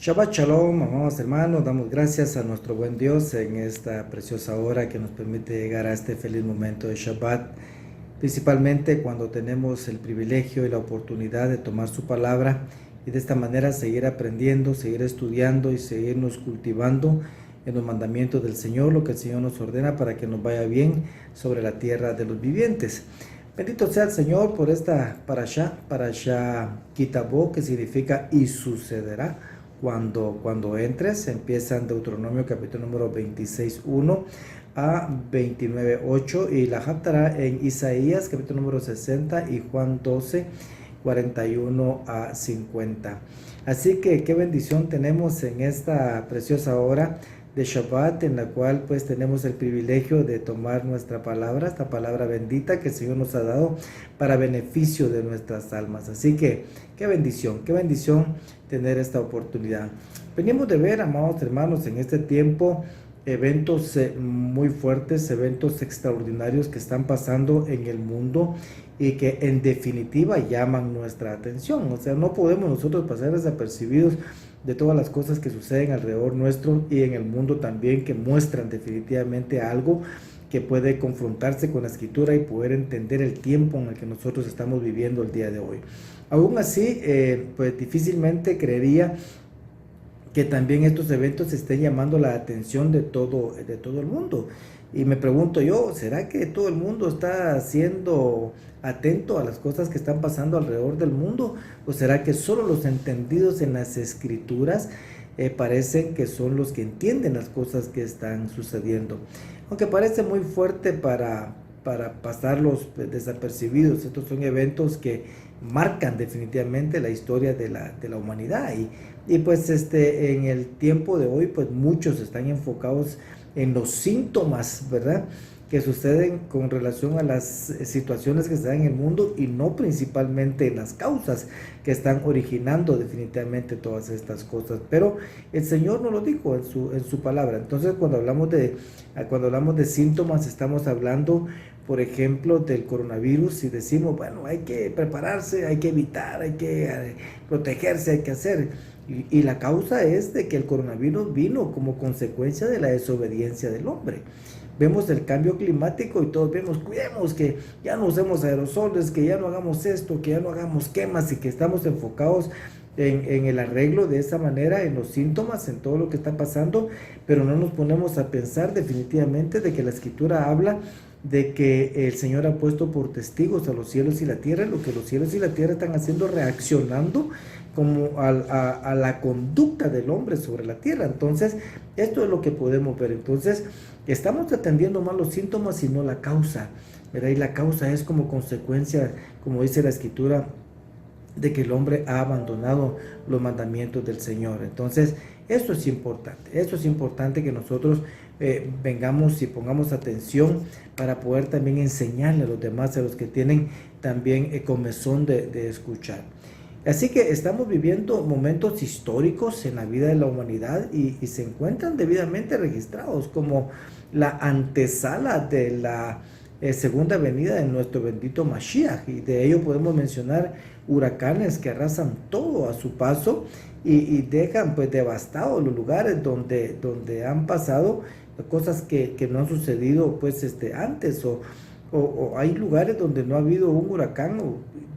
Shabbat Shalom, amados hermanos, damos gracias a nuestro buen Dios en esta preciosa hora que nos permite llegar a este feliz momento de Shabbat, principalmente cuando tenemos el privilegio y la oportunidad de tomar su palabra y de esta manera seguir aprendiendo, seguir estudiando y seguirnos cultivando en los mandamientos del Señor, lo que el Señor nos ordena para que nos vaya bien sobre la tierra de los vivientes. Bendito sea el Señor por esta parashá Kitabó, que significa y sucederá. Cuando entres, empieza en Deuteronomio capítulo número 26:1 a 29:8 y la Haftará en Isaías capítulo número 60 y Juan 12:41 a 50. Así que qué bendición tenemos en esta preciosa hora de Shabbat, en la cual pues tenemos el privilegio de tomar nuestra palabra, esta palabra bendita que el Señor nos ha dado para beneficio de nuestras almas. Así que qué bendición tener esta oportunidad. Venimos de ver, amados hermanos, en este tiempo eventos muy fuertes, eventos extraordinarios que están pasando en el mundo y que en definitiva llaman nuestra atención. O sea, no podemos nosotros pasar desapercibidos de todas las cosas que suceden alrededor nuestro y en el mundo también, que muestran definitivamente algo que puede confrontarse con la escritura y poder entender el tiempo en el que nosotros estamos viviendo el día de hoy. Aún así, pues difícilmente creería que también estos eventos estén llamando la atención de todo el mundo. Y me pregunto yo, ¿será que todo el mundo está siendo atento a las cosas que están pasando alrededor del mundo? ¿O será que solo los entendidos en las escrituras parecen que son los que entienden las cosas que están sucediendo? Aunque parece muy fuerte para pasarlos desapercibidos, estos son eventos que marcan definitivamente la historia de la humanidad. Y pues en el tiempo de hoy, pues muchos están enfocados en los síntomas, ¿verdad?, que suceden con relación a las situaciones que se dan en el mundo y no principalmente en las causas que están originando definitivamente todas estas cosas. Pero el Señor nos lo dijo en su palabra. Entonces, cuando hablamos de síntomas, estamos hablando, por ejemplo, del coronavirus, y decimos, bueno, hay que prepararse, hay que evitar, hay que protegerse, hay que hacer. Y la causa es de que el coronavirus vino como consecuencia de la desobediencia del hombre. Vemos el cambio climático y todos vemos, cuidemos que ya no usemos aerosoles, que ya no hagamos esto, que ya no hagamos quemas, y que estamos enfocados en el arreglo de esa manera, en los síntomas, en todo lo que está pasando, pero no nos ponemos a pensar definitivamente de que la escritura habla de que el Señor ha puesto por testigos a los cielos y la tierra, lo que los cielos y la tierra están haciendo, reaccionando como a la conducta del hombre sobre la tierra. Entonces, esto es lo que podemos ver. Entonces, estamos atendiendo más los síntomas y no la causa, ¿verdad? Y la causa es como consecuencia, como dice la escritura, de que el hombre ha abandonado los mandamientos del Señor. Entonces, esto es importante que nosotros vengamos y pongamos atención para poder también enseñarle a los demás, a los que tienen también comezón de escuchar. Así que estamos viviendo momentos históricos en la vida de la humanidad y se encuentran debidamente registrados como la antesala de la segunda venida de nuestro bendito Mashiach, y de ello podemos mencionar huracanes que arrasan todo a su paso y dejan pues devastados los lugares donde han pasado cosas que no han sucedido pues antes, o hay lugares donde no ha habido un huracán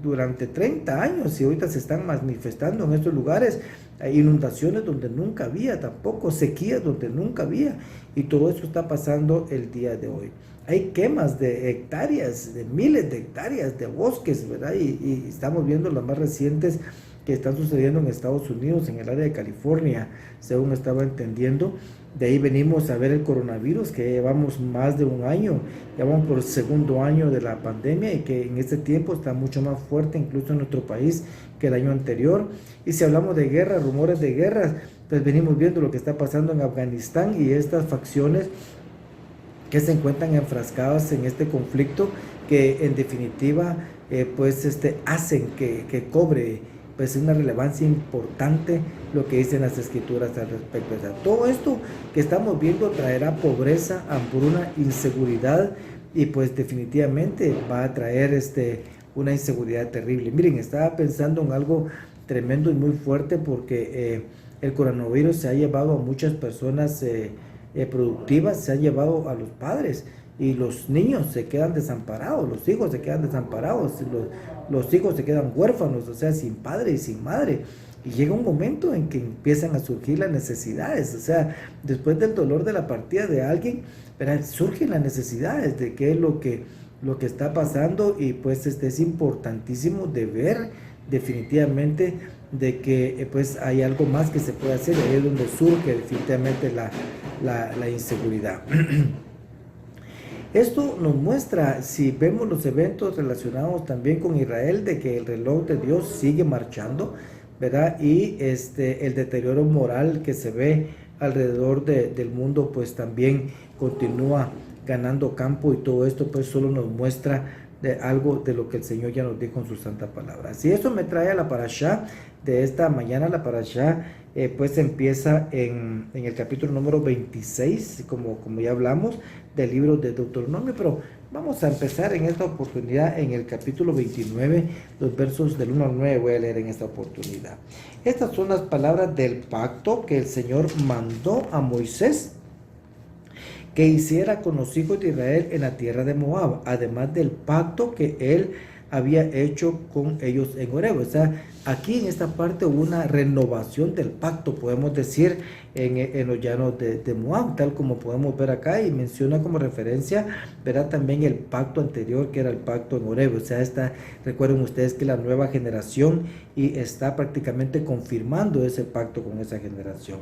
durante 30 años y ahorita se están manifestando en estos lugares. Hay inundaciones donde nunca había, tampoco sequías donde nunca había, y todo eso está pasando el día de hoy. Hay quemas de hectáreas, de miles de hectáreas de bosques, ¿verdad? Y estamos viendo las más recientes que están sucediendo en Estados Unidos, en el área de California, según estaba entendiendo. De ahí venimos a ver el coronavirus, que llevamos más de un año, ya vamos por el segundo año de la pandemia, y que en este tiempo está mucho más fuerte incluso en nuestro país que el año anterior. Y si hablamos de guerra, rumores de guerras, pues venimos viendo lo que está pasando en Afganistán y estas facciones que se encuentran enfrascadas en este conflicto, que en definitiva hacen que cobre pues una relevancia importante lo que dicen las escrituras al respecto. O sea, todo esto que estamos viendo traerá pobreza, hambruna, inseguridad, y pues definitivamente va a traer una inseguridad terrible. Miren, estaba pensando en algo tremendo y muy fuerte, porque el coronavirus se ha llevado a muchas personas productivas, se ha llevado a los padres, y los niños se quedan desamparados, los hijos se quedan desamparados, los hijos se quedan huérfanos, o sea, sin padre y sin madre. Y llega un momento en que empiezan a surgir las necesidades, o sea, después del dolor de la partida de alguien, ¿verdad?, surgen las necesidades de qué es lo que está pasando, y pues es importantísimo de ver definitivamente de que pues hay algo más que se puede hacer, y ahí es donde surge definitivamente la inseguridad. Esto nos muestra, si vemos los eventos relacionados también con Israel, de que el reloj de Dios sigue marchando, ¿verdad? Y el deterioro moral que se ve alrededor del mundo, pues también continúa ganando campo, y todo esto pues solo nos muestra de algo de lo que el Señor ya nos dijo en su santa palabra. Si eso me trae a la parashá de esta mañana. La parashá pues empieza en el capítulo número 26, como ya hablamos, del libro de Deuteronomio, pero vamos a empezar en esta oportunidad en el capítulo 29, los versos del 1 al 9 voy a leer en esta oportunidad. Estas son las palabras del pacto que el Señor mandó a Moisés que hiciera con los hijos de Israel en la tierra de Moab, además del pacto que él había hecho con ellos en Horeb. O sea, aquí en esta parte hubo una renovación del pacto, podemos decir, en los llanos de Moab, tal como podemos ver acá, y menciona como referencia, verá también el pacto anterior, que era el pacto en Horeb. O sea, recuerden ustedes que la nueva generación, y está prácticamente confirmando ese pacto con esa generación.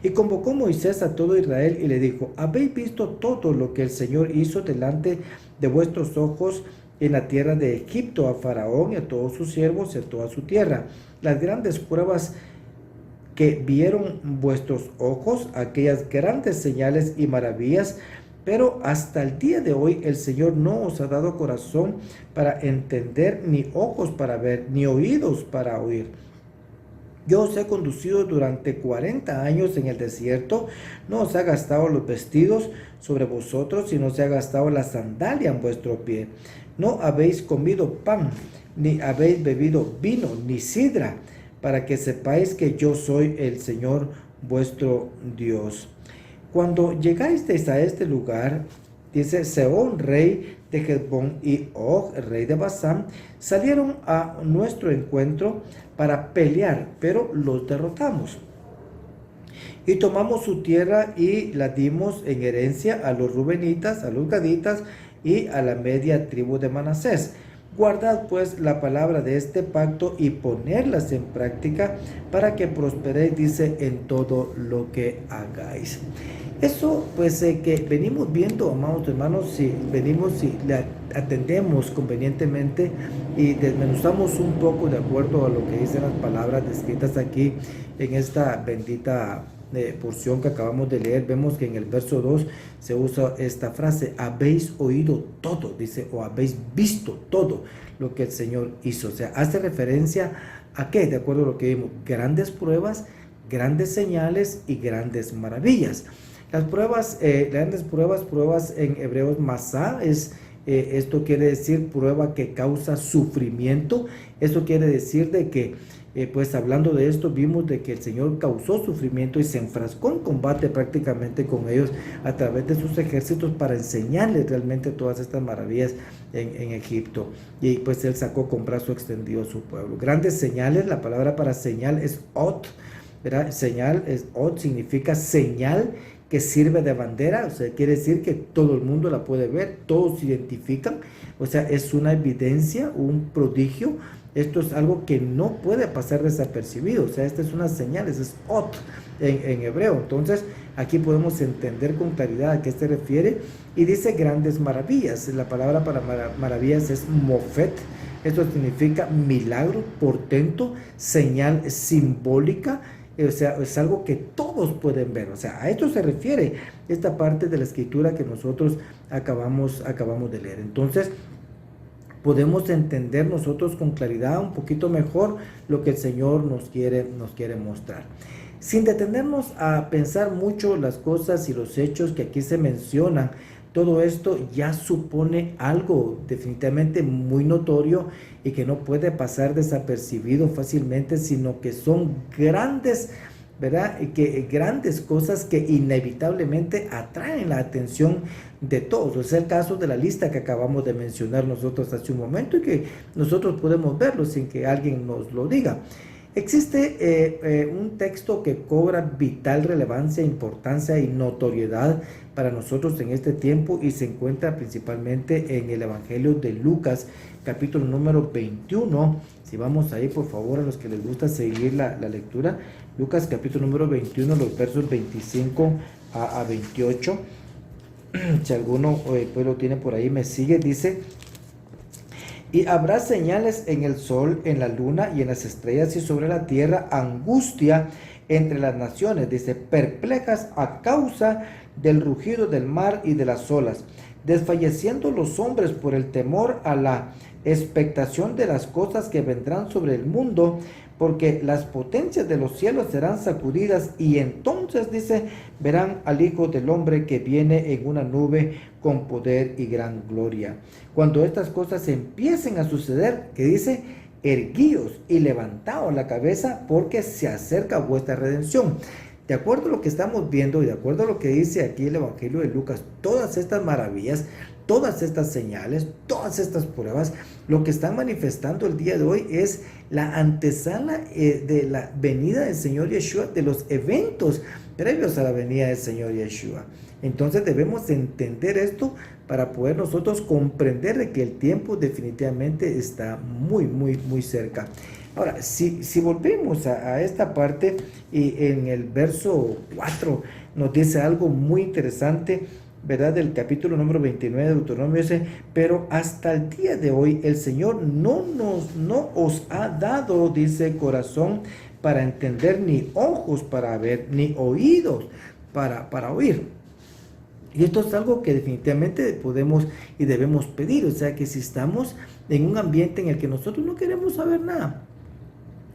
Y convocó Moisés a todo Israel y le dijo: habéis visto todo lo que el Señor hizo delante de vuestros ojos en la tierra de Egipto, a Faraón y a todos sus siervos y a toda su tierra, las grandes pruebas que vieron vuestros ojos, aquellas grandes señales y maravillas. Pero hasta el día de hoy el Señor no os ha dado corazón para entender, ni ojos para ver, ni oídos para oír. Yo os he conducido durante 40 años en el desierto, no os ha gastado los vestidos sobre vosotros, y no se ha gastado la sandalia en vuestro pie. No habéis comido pan, ni habéis bebido vino, ni sidra, para que sepáis que yo soy el Señor vuestro Dios. Cuando llegasteis a este lugar, dice, Sehón, rey de Hesbón, y Og, rey de Basán, salieron a nuestro encuentro para pelear, pero los derrotamos. Y tomamos su tierra y la dimos en herencia a los rubenitas, a los gaditas y a la media tribu de Manasés. Guardad pues la palabra de este pacto y ponedlas en práctica para que prosperéis, dice, en todo lo que hagáis. Eso pues que venimos viendo, amados hermanos, si le atendemos convenientemente y desmenuzamos un poco de acuerdo a lo que dicen las palabras descritas aquí en esta bendita porción que acabamos de leer, vemos que en el verso 2 se usa esta frase: habéis oído todo, dice, o habéis visto todo lo que el Señor hizo. O sea, hace referencia a qué, de acuerdo a lo que vimos: grandes pruebas, grandes señales y grandes maravillas. Las pruebas, grandes pruebas en hebreos masá, esto quiere decir prueba que causa sufrimiento. Esto quiere decir de que pues hablando de esto, vimos de que el Señor causó sufrimiento y se enfrascó en combate prácticamente con ellos a través de sus ejércitos para enseñarles realmente todas estas maravillas en Egipto. Y pues Él sacó con brazo extendido a su pueblo. Grandes señales, la palabra para señal es ot, ¿verdad? Señal es ot, significa señal que sirve de bandera, o sea, quiere decir que todo el mundo la puede ver, todos se identifican, o sea, es una evidencia, un prodigio. Esto es algo que no puede pasar desapercibido, o sea, esta es una señal, es ot en hebreo. Entonces, aquí podemos entender con claridad a qué se refiere. Y dice grandes maravillas, la palabra para maravillas es mofet, esto significa milagro, portento, señal simbólica. O sea, es algo que todos pueden ver. O sea, a esto se refiere esta parte de la escritura que nosotros acabamos de leer. Entonces, podemos entender nosotros con claridad un poquito mejor lo que el Señor nos quiere mostrar. Sin detenernos a pensar mucho las cosas y los hechos que aquí se mencionan, todo esto ya supone algo definitivamente muy notorio y que no puede pasar desapercibido fácilmente, sino que son grandes ¿verdad? Y que grandes cosas que inevitablemente atraen la atención de todos. Es el caso de la lista que acabamos de mencionar nosotros hace un momento y que nosotros podemos verlo sin que alguien nos lo diga. Existe un texto que cobra vital relevancia, importancia y notoriedad para nosotros en este tiempo y se encuentra principalmente en el Evangelio de Lucas, capítulo número 21. Si vamos ahí, por favor, a los que les gusta seguir la lectura, Lucas capítulo número 21, los versos 25 a 28. Si alguno pues lo tiene por ahí, me sigue, dice: y habrá señales en el sol, en la luna y en las estrellas, y sobre la tierra angustia entre las naciones, dice, perplejas a causa del rugido del mar y de las olas, desfalleciendo los hombres por el temor a la expectación de las cosas que vendrán sobre el mundo, porque las potencias de los cielos serán sacudidas, y entonces, dice, verán al Hijo del Hombre que viene en una nube con poder y gran gloria. Cuando estas cosas empiecen a suceder, que dice, erguíos y levantaos la cabeza, porque se acerca vuestra redención. De acuerdo a lo que estamos viendo y de acuerdo a lo que dice aquí el Evangelio de Lucas, todas estas maravillas, todas estas señales, todas estas pruebas, lo que están manifestando el día de hoy es la antesala de la venida del Señor Yeshua, de los eventos previos a la venida del Señor Yeshua. Entonces debemos entender esto para poder nosotros comprender de que el tiempo definitivamente está muy, muy, muy cerca. Ahora, si volvemos a esta parte, y en el verso 4 nos dice algo muy interesante, ¿verdad? Del capítulo número 29 de Deuteronomio, dice: pero hasta el día de hoy el Señor no os ha dado, dice, corazón para entender, ni ojos para ver, ni oídos para oír. Y esto es algo que definitivamente podemos y debemos pedir. O sea, que si estamos en un ambiente en el que nosotros no queremos saber nada,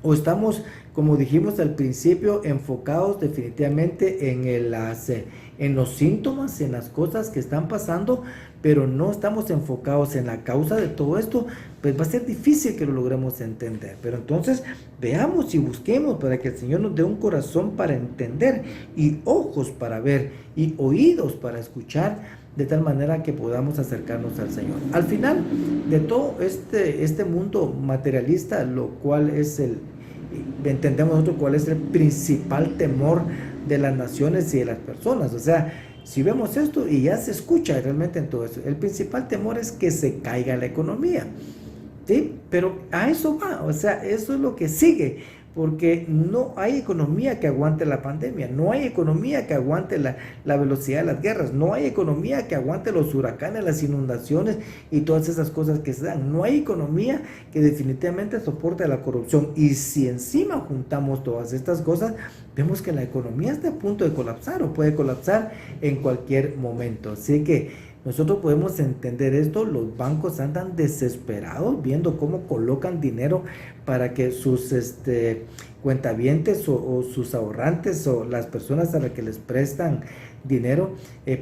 o estamos, como dijimos al principio, enfocados definitivamente en los síntomas, en las cosas que están pasando, pero no estamos enfocados en la causa de todo esto, pues va a ser difícil que lo logremos entender. Pero entonces veamos y busquemos para que el Señor nos dé un corazón para entender, y ojos para ver, y oídos para escuchar, de tal manera que podamos acercarnos al Señor. Al final de todo este mundo materialista, lo cual es entendemos nosotros cuál es el principal temor de las naciones y de las personas. O sea, si vemos esto y ya se escucha realmente en todo eso, el principal temor es que se caiga la economía, ¿sí? Pero a eso va, o sea, eso es lo que sigue. Porque no hay economía que aguante la pandemia, no hay economía que aguante la velocidad de las guerras, no hay economía que aguante los huracanes, las inundaciones y todas esas cosas que se dan. No hay economía que definitivamente soporte la corrupción. Y si encima juntamos todas estas cosas, vemos que la economía está a punto de colapsar o puede colapsar en cualquier momento. Así que nosotros podemos entender esto. Los bancos andan desesperados viendo cómo colocan dinero para que sus cuentavientes o sus ahorrantes o las personas a las que les prestan dinero,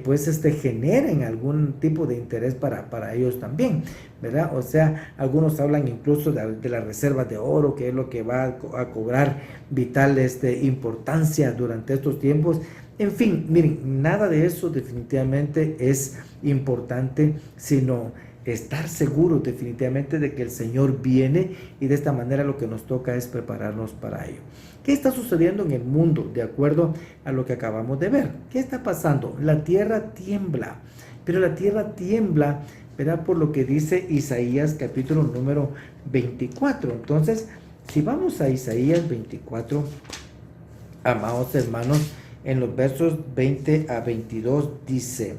pues generen algún tipo de interés para ellos también, ¿verdad? O sea, algunos hablan incluso de las reservas de oro, que es lo que va a cobrar vital importancia durante estos tiempos. En fin, miren, nada de eso definitivamente es importante, sino estar seguros definitivamente de que el Señor viene, y de esta manera lo que nos toca es prepararnos para ello. ¿Qué está sucediendo en el mundo de acuerdo a lo que acabamos de ver? ¿Qué está pasando? La tierra tiembla, pero la tierra tiembla, ¿verdad? Por lo que dice Isaías capítulo número 24. Entonces, si vamos a Isaías 24, amados hermanos, en los versos 20 a 22 dice: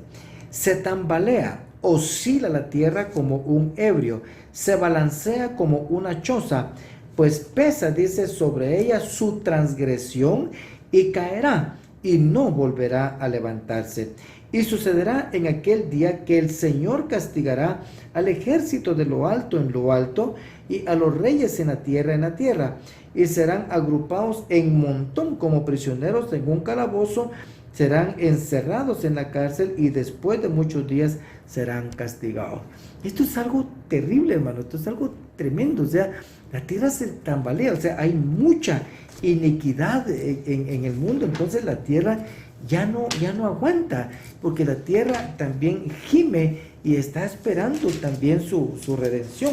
se tambalea, oscila la tierra como un ebrio, se balancea como una choza, pues pesa, dice, sobre ella su transgresión, y caerá, y no volverá a levantarse. Y sucederá en aquel día que el Señor castigará al ejército de lo alto en lo alto, y a los reyes en la tierra, y serán agrupados en montón como prisioneros en un calabozo, serán encerrados en la cárcel y después de muchos días serán castigados. Esto es algo terrible, hermano, esto es algo tremendo, o sea, la tierra se tambalea, o sea, hay mucha iniquidad en el mundo, entonces la tierra ya no aguanta, porque la tierra también gime y está esperando también su redención,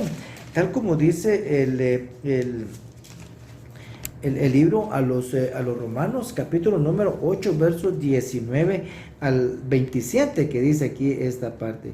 tal como dice el libro a los Romanos, capítulo número 8, versos 19 al 27, que dice aquí esta parte.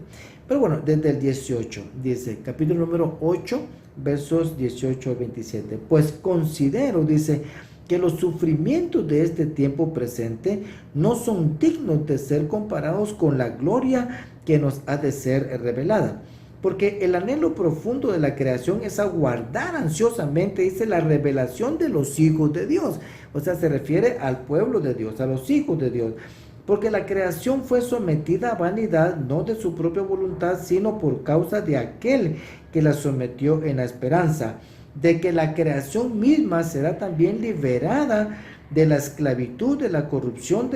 Pero bueno, desde el 18, dice, capítulo número 8, versos 18 al 27. Pues considero, dice, que los sufrimientos de este tiempo presente no son dignos de ser comparados con la gloria que nos ha de ser revelada. Porque el anhelo profundo de la creación es aguardar ansiosamente, dice, la revelación de los hijos de Dios. O sea, se refiere al pueblo de Dios, a los hijos de Dios. Porque la creación fue sometida a vanidad, no de su propia voluntad, sino por causa de aquel que la sometió en la esperanza, de que la creación misma será también liberada de la esclavitud, de la corrupción,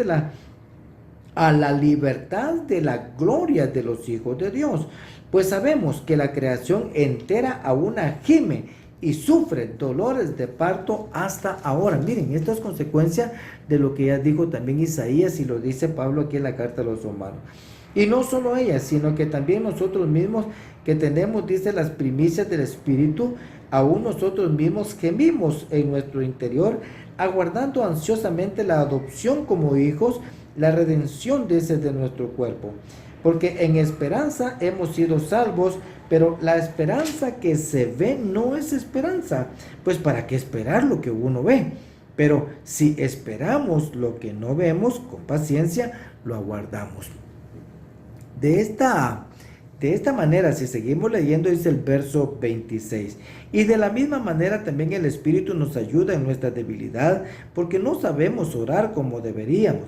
a la libertad de la gloria de los hijos de Dios. Pues sabemos que la creación entera aún gime y sufre dolores de parto hasta ahora. Miren, esto es consecuencia de lo que ya dijo también Isaías y lo dice Pablo aquí en la carta a los romanos. Y no solo ella, sino que también nosotros mismos que tenemos, dice, las primicias del Espíritu, aún nosotros mismos gemimos en nuestro interior, aguardando ansiosamente la adopción como hijos, la redención, dice, de nuestro cuerpo. Porque en esperanza hemos sido salvos, pero la esperanza que se ve no es esperanza. Pues ¿para qué esperar lo que uno ve? Pero si esperamos lo que no vemos, con paciencia lo aguardamos. De esta manera, si seguimos leyendo, dice el verso 26. Y de la misma manera también el Espíritu nos ayuda en nuestra debilidad, porque no sabemos orar como deberíamos.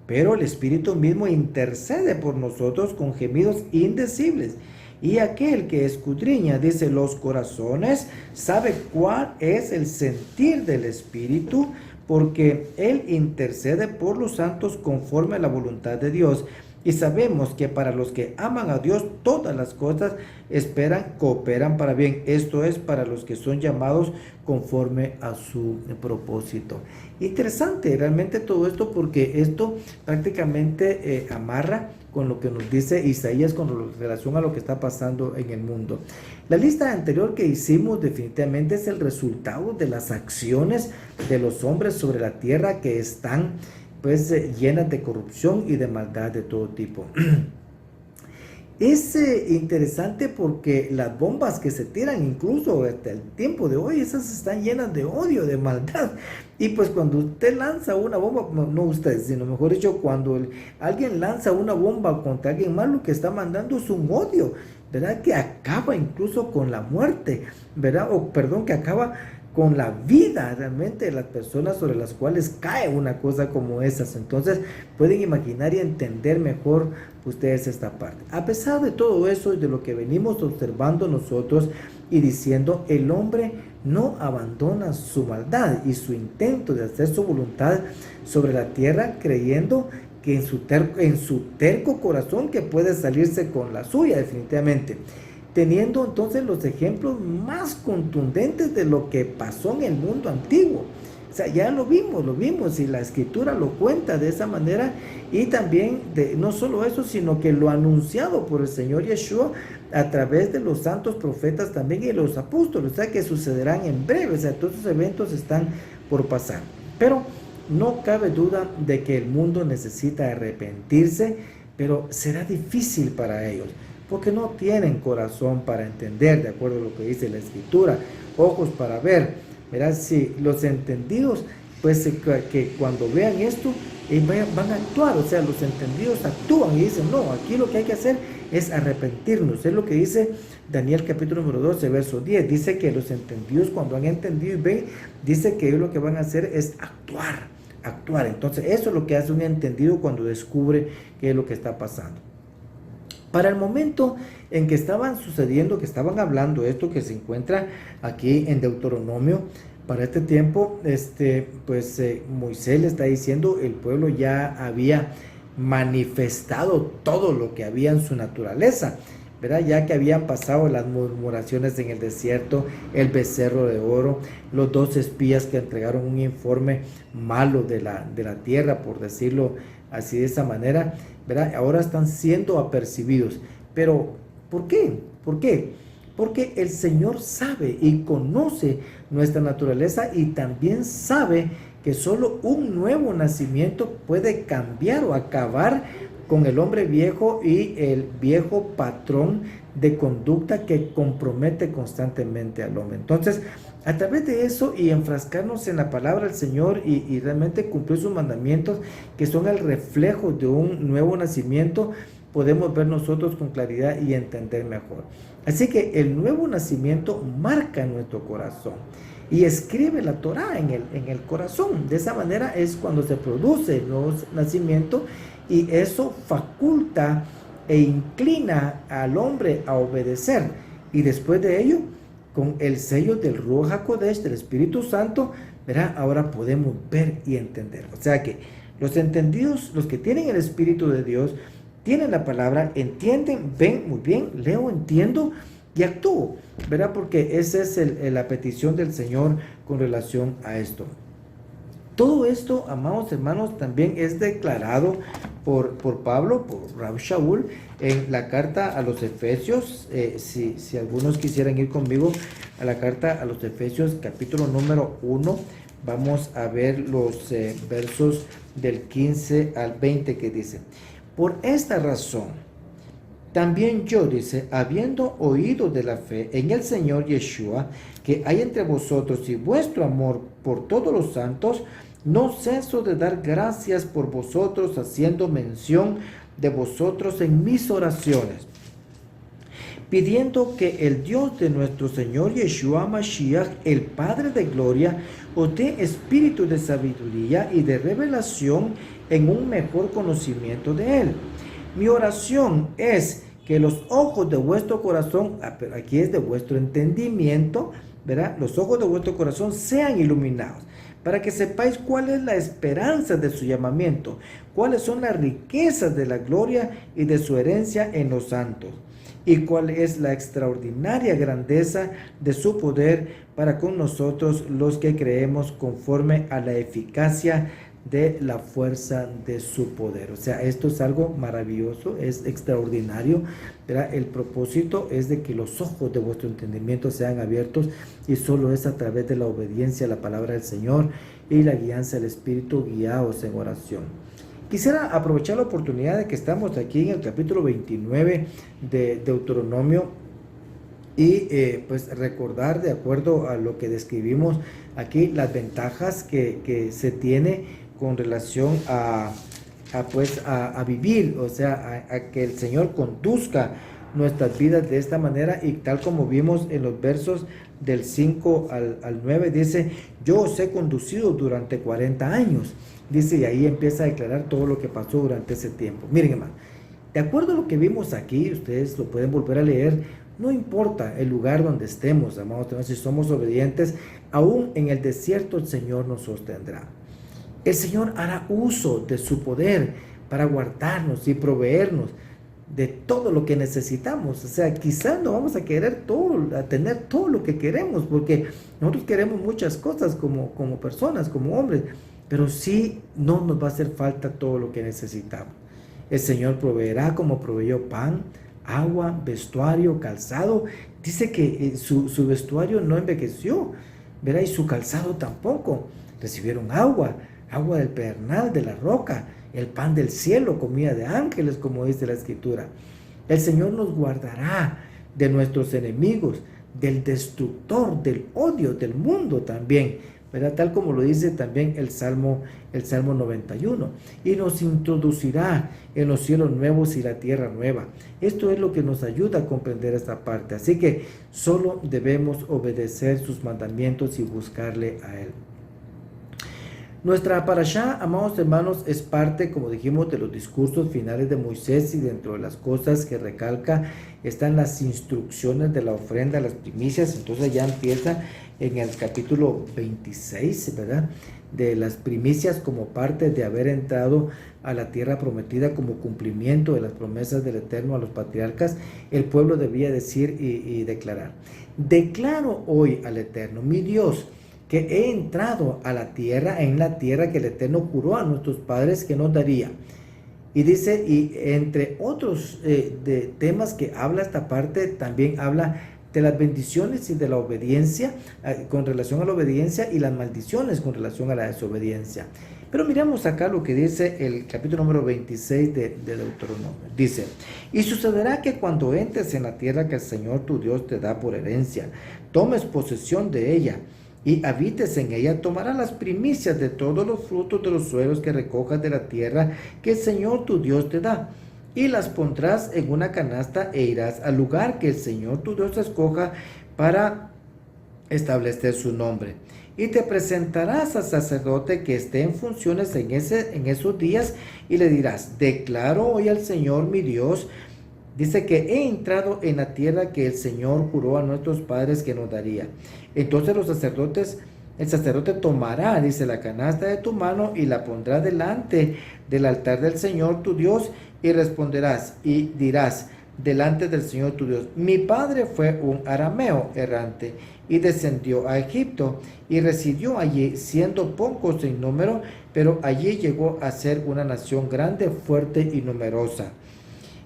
Pero el Espíritu mismo intercede por nosotros con gemidos indecibles. Y aquel que escudriña, dice, los corazones, sabe cuál es el sentir del Espíritu, porque Él intercede por los santos conforme a la voluntad de Dios. Y sabemos que para los que aman a Dios, todas las cosas cooperan para bien. Esto es para los que son llamados conforme a su propósito. Interesante realmente todo esto, porque esto prácticamente amarra con lo que nos dice Isaías con relación a lo que está pasando en el mundo. La lista anterior que hicimos definitivamente es el resultado de las acciones de los hombres sobre la tierra que están pues llenas de corrupción y de maldad de todo tipo. Es interesante porque las bombas que se tiran incluso hasta el tiempo de hoy, esas están llenas de odio, de maldad. Y pues cuando usted lanza una bomba, no usted, sino mejor dicho, cuando alguien lanza una bomba contra alguien más, lo que está mandando es un odio, ¿verdad? Que acaba incluso con la muerte, ¿verdad? O perdón, que acaba con la vida realmente de las personas sobre las cuales cae una cosa como esas. Entonces pueden imaginar y entender mejor ustedes esta parte. A pesar de todo eso y de lo que venimos observando nosotros y diciendo, el hombre no abandona su maldad y su intento de hacer su voluntad sobre la tierra, creyendo que en su terco corazón que puede salirse con la suya definitivamente. Teniendo entonces los ejemplos más contundentes de lo que pasó en el mundo antiguo. O sea, ya lo vimos y la escritura lo cuenta de esa manera, y también no solo eso, sino que lo anunciado por el Señor Yeshua a través de los santos profetas también y los apóstoles, o sea, que sucederán en breve. O sea, todos esos eventos están por pasar. Pero no cabe duda de que el mundo necesita arrepentirse, pero será difícil para ellos, porque no tienen corazón para entender, de acuerdo a lo que dice la escritura, ojos para ver. Verás, si los entendidos, pues que cuando vean esto, van a actuar. O sea, los entendidos actúan y dicen, no, aquí lo que hay que hacer es arrepentirnos. Es lo que dice Daniel capítulo número 12, verso 10. Dice que los entendidos, cuando han entendido y ven, dice que ellos lo que van a hacer es actuar. Entonces, eso es lo que hace un entendido cuando descubre qué es lo que está pasando. Para el momento en que estaban sucediendo, que estaban hablando esto que se encuentra aquí en Deuteronomio, Para este tiempo, Moisés le está diciendo, el pueblo ya había manifestado todo lo que había en su naturaleza, ¿verdad? Ya que habían pasado las murmuraciones en el desierto, el becerro de oro, los 2 espías que entregaron un informe malo de la tierra, por decirlo así de esa manera, ¿verdad? Ahora están siendo apercibidos. Pero, ¿por qué? ¿Por qué? Porque el Señor sabe y conoce nuestra naturaleza y también sabe que solo un nuevo nacimiento puede cambiar o acabar con el hombre viejo y el viejo patrón de conducta que compromete constantemente al hombre. Entonces, a través de eso y enfrascarnos en la palabra del Señor y realmente cumplir sus mandamientos, que son el reflejo de un nuevo nacimiento, podemos ver nosotros con claridad y entender mejor. Así que el nuevo nacimiento marca nuestro corazón y escribe la Torá en el corazón. De esa manera es cuando se produce el nuevo nacimiento, y eso faculta e inclina al hombre a obedecer. Y después de ello, con el sello del Ruach HaKodesh, del Espíritu Santo, ¿verdad? Ahora podemos ver y entender. O sea que los entendidos, los que tienen el Espíritu de Dios, tienen la palabra, entienden, ven muy bien, leo, entiendo y actúo, ¿verdad? Porque esa es la petición del Señor con relación a esto. Todo esto, amados hermanos, también es declarado por Pablo, por Rav Shaul, en la carta a los Efesios. Si algunos quisieran ir conmigo a la carta a los Efesios, capítulo número 1, vamos a ver los versos del 15 al 20 que dice: por esta razón, también yo, dice, habiendo oído de la fe en el Señor Yeshua, que hay entre vosotros y vuestro amor por todos los santos, no ceso de dar gracias por vosotros, haciendo mención de vosotros en mis oraciones, pidiendo que el Dios de nuestro Señor Yeshua Mashiach, el Padre de gloria, os dé espíritu de sabiduría y de revelación en un mejor conocimiento de Él. Mi oración es que los ojos de vuestro corazón, pero aquí es de vuestro entendimiento, ¿verdad? Los ojos de vuestro corazón sean iluminados, para que sepáis cuál es la esperanza de su llamamiento, cuáles son las riquezas de la gloria y de su herencia en los santos, y cuál es la extraordinaria grandeza de su poder para con nosotros los que creemos, conforme a la eficacia de la fuerza de su poder. O sea, esto es algo maravilloso, es extraordinario, ¿verdad? El propósito es de que los ojos de vuestro entendimiento sean abiertos, y solo es a través de la obediencia a la palabra del Señor y la guianza del Espíritu, guiados en oración. Quisiera aprovechar la oportunidad de que estamos aquí en el capítulo 29 de Deuteronomio y pues recordar, de acuerdo a lo que describimos aquí, las ventajas que se tiene con relación a vivir, o sea, a que el Señor conduzca nuestras vidas de esta manera. Y tal como vimos en los versos del 5 al 9, dice: yo os he conducido durante 40 años, dice, y ahí empieza a declarar todo lo que pasó durante ese tiempo. Miren, hermano, de acuerdo a lo que vimos aquí, ustedes lo pueden volver a leer, no importa el lugar donde estemos, amados, si somos obedientes, aún en el desierto el Señor nos sostendrá. El Señor hará uso de su poder para guardarnos y proveernos de todo lo que necesitamos. O sea, quizás no vamos a querer todo, a tener todo lo que queremos, porque nosotros queremos muchas cosas como personas, como hombres, pero sí no nos va a hacer falta todo lo que necesitamos. El Señor proveerá, como proveyó pan, agua, vestuario, calzado. Dice que su vestuario no envejeció, ¿verdad? Y su calzado tampoco. Recibieron agua del pedernal, de la roca, el pan del cielo, comida de ángeles, como dice la Escritura. El Señor nos guardará de nuestros enemigos, del destructor, del odio del mundo también, ¿verdad? Tal como lo dice también el Salmo 91. Y nos introducirá en los cielos nuevos y la tierra nueva. Esto es lo que nos ayuda a comprender esta parte. Así que solo debemos obedecer sus mandamientos y buscarle a Él. Nuestra parashá, amados hermanos, es parte, como dijimos, de los discursos finales de Moisés, y dentro de las cosas que recalca están las instrucciones de la ofrenda, las primicias. Entonces ya empieza en el capítulo 26, ¿verdad? De las primicias como parte de haber entrado a la tierra prometida, como cumplimiento de las promesas del Eterno a los patriarcas. El pueblo debía decir y declarar: declaro hoy al Eterno, mi Dios, que he entrado a la tierra, en la tierra que el Eterno juró a nuestros padres que nos daría. Y dice, y entre otros de temas que habla esta parte, también habla de las bendiciones y de la obediencia con relación a la obediencia, y las maldiciones con relación a la desobediencia. Pero miramos acá lo que dice el capítulo número 26 de Deuteronomio. Dice: y sucederá que cuando entres en la tierra que el Señor tu Dios te da por herencia, tomes posesión de ella y habites en ella, tomarás las primicias de todos los frutos de los suelos que recojas de la tierra que el Señor tu Dios te da, y las pondrás en una canasta e irás al lugar que el Señor tu Dios escoja para establecer su nombre. Y te presentarás al sacerdote que esté en funciones en esos días, y le dirás: declaro hoy al Señor mi Dios, dice, que he entrado en la tierra que el Señor juró a nuestros padres que nos daría. Entonces el sacerdote tomará, dice, la canasta de tu mano y la pondrá delante del altar del Señor tu Dios, y responderás y dirás delante del Señor tu Dios: mi padre fue un arameo errante y descendió a Egipto y residió allí, siendo pocos en número, pero allí llegó a ser una nación grande, fuerte y numerosa.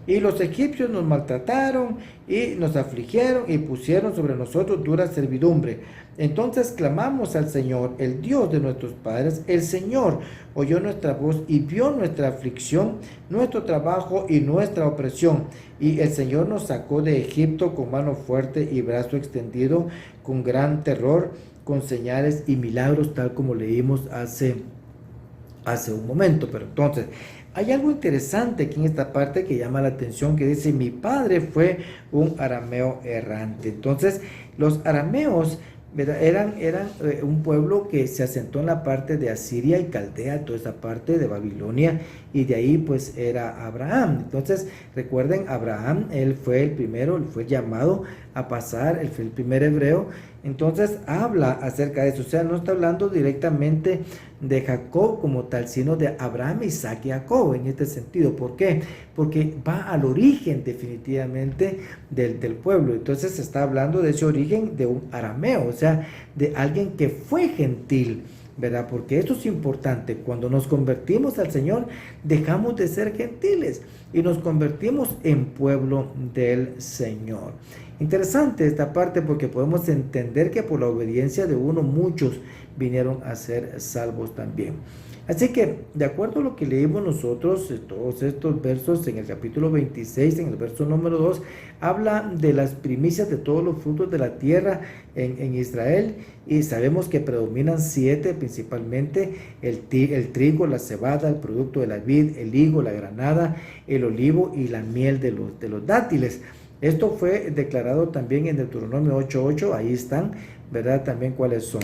Y los egipcios nos maltrataron y nos afligieron y pusieron sobre nosotros dura servidumbre. Entonces clamamos al Señor, el Dios de nuestros padres. El Señor oyó nuestra voz y vio nuestra aflicción, nuestro trabajo y nuestra opresión. Y el Señor nos sacó de Egipto con mano fuerte y brazo extendido, con gran terror, con señales y milagros, tal como leímos hace un momento. Pero entonces, hay algo interesante aquí en esta parte que llama la atención, que dice: mi padre fue un arameo errante. Entonces, los arameos, ¿verdad?, eran un pueblo que se asentó en la parte de Asiria y Caldea, toda esa parte de Babilonia, y de ahí pues era Abraham. Entonces, recuerden, Abraham, él fue el primero, él fue llamado a pasar, él fue el primer hebreo. Entonces habla acerca de eso, o sea, no está hablando directamente de Jacob como tal, sino de Abraham, Isaac y Jacob en este sentido. ¿Por qué? Porque va al origen definitivamente del pueblo. Entonces se está hablando de ese origen de un arameo, o sea, de alguien que fue gentil, ¿verdad? Porque esto es importante. Cuando nos convertimos al Señor, dejamos de ser gentiles y nos convertimos en pueblo del Señor. Interesante esta parte, porque podemos entender que por la obediencia de uno, muchos vinieron a ser salvos también. Así que, de acuerdo a lo que leímos nosotros, todos estos versos en el capítulo 26, en el verso número 2, habla de las primicias de todos los frutos de la tierra en Israel, y sabemos que predominan 7 principalmente: el trigo, la cebada, el producto de la vid, el higo, la granada, el olivo y la miel de los dátiles. Esto fue declarado también en Deuteronomio 8:8, ahí están, ¿verdad?, también cuáles son.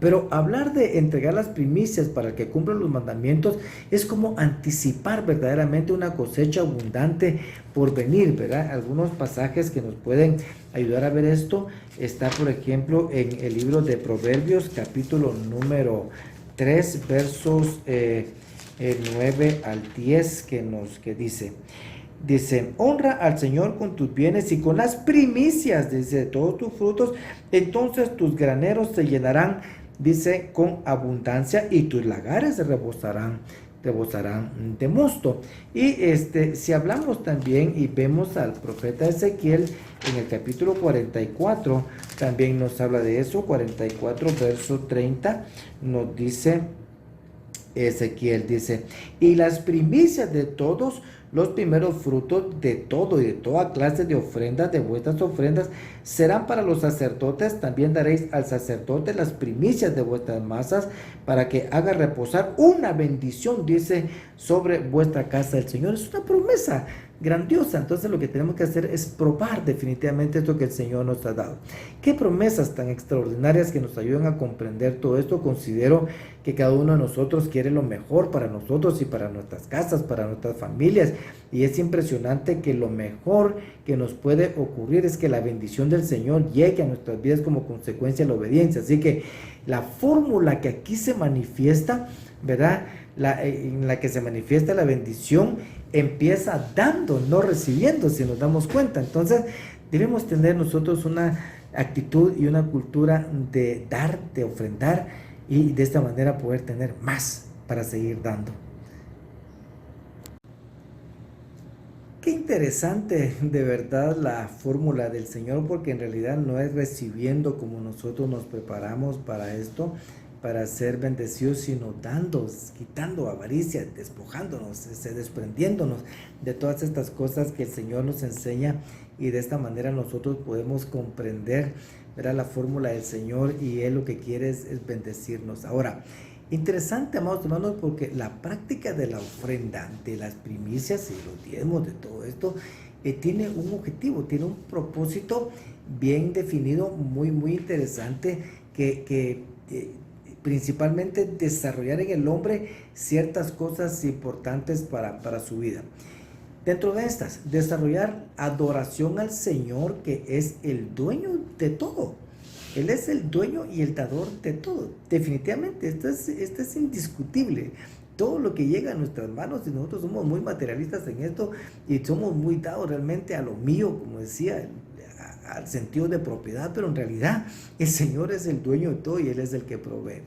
Pero hablar de entregar las primicias para que cumplan los mandamientos es como anticipar verdaderamente una cosecha abundante por venir, ¿verdad? Algunos pasajes que nos pueden ayudar a ver esto está, por ejemplo, en el libro de Proverbios, capítulo número 3, versos 9 al 10, que dice: honra al Señor con tus bienes y con las primicias, dice, todos tus frutos, entonces tus graneros se llenarán, dice, con abundancia, y tus lagares rebosarán de mosto. Y si hablamos también y vemos al profeta Ezequiel en el capítulo 44, también nos habla de eso. 44 verso 30 nos dice Ezequiel, dice: y las primicias de todos los primeros frutos de todo y de toda clase de ofrendas, de vuestras ofrendas, serán para los sacerdotes. También daréis al sacerdote las primicias de vuestras masas, para que haga reposar una bendición, dice, sobre vuestra casa. El Señor es una promesa grandiosa. Entonces lo que tenemos que hacer es probar definitivamente esto que el Señor nos ha dado. Qué promesas tan extraordinarias que nos ayudan a comprender todo esto. Considero que cada uno de nosotros quiere lo mejor para nosotros y para nuestras casas, para nuestras familias. Y es impresionante que lo mejor que nos puede ocurrir es que la bendición del Señor llegue a nuestras vidas como consecuencia de la obediencia. Así que la fórmula que aquí se manifiesta, ¿verdad? En la que se manifiesta la bendición, empieza dando, no recibiendo, si nos damos cuenta. Entonces, debemos tener nosotros una actitud y una cultura de dar, de ofrendar, y de esta manera poder tener más para seguir dando. Qué interesante de verdad la fórmula del Señor, porque en realidad no es recibiendo como nosotros nos preparamos para esto, para ser bendecidos, sino dando, quitando avaricia, despojándonos, desprendiéndonos de todas estas cosas que el Señor nos enseña, y de esta manera nosotros podemos comprender, ¿verdad?, la fórmula del Señor, y Él lo que quiere es bendecirnos. Ahora, interesante, amados hermanos, porque la práctica de la ofrenda, de las primicias y los diezmos, de todo esto, tiene un objetivo, tiene un propósito bien definido, muy interesante, que principalmente desarrollar en el hombre ciertas cosas importantes para su vida. Dentro de estas, desarrollar adoración al Señor, que es el dueño de todo. Él es el dueño y el dador de todo. Definitivamente, esto es indiscutible. Todo lo que llega a nuestras manos, y nosotros somos muy materialistas en esto, y somos muy dados realmente a lo mío, como decía, al sentido de propiedad, pero en realidad el Señor es el dueño de todo y Él es el que provee.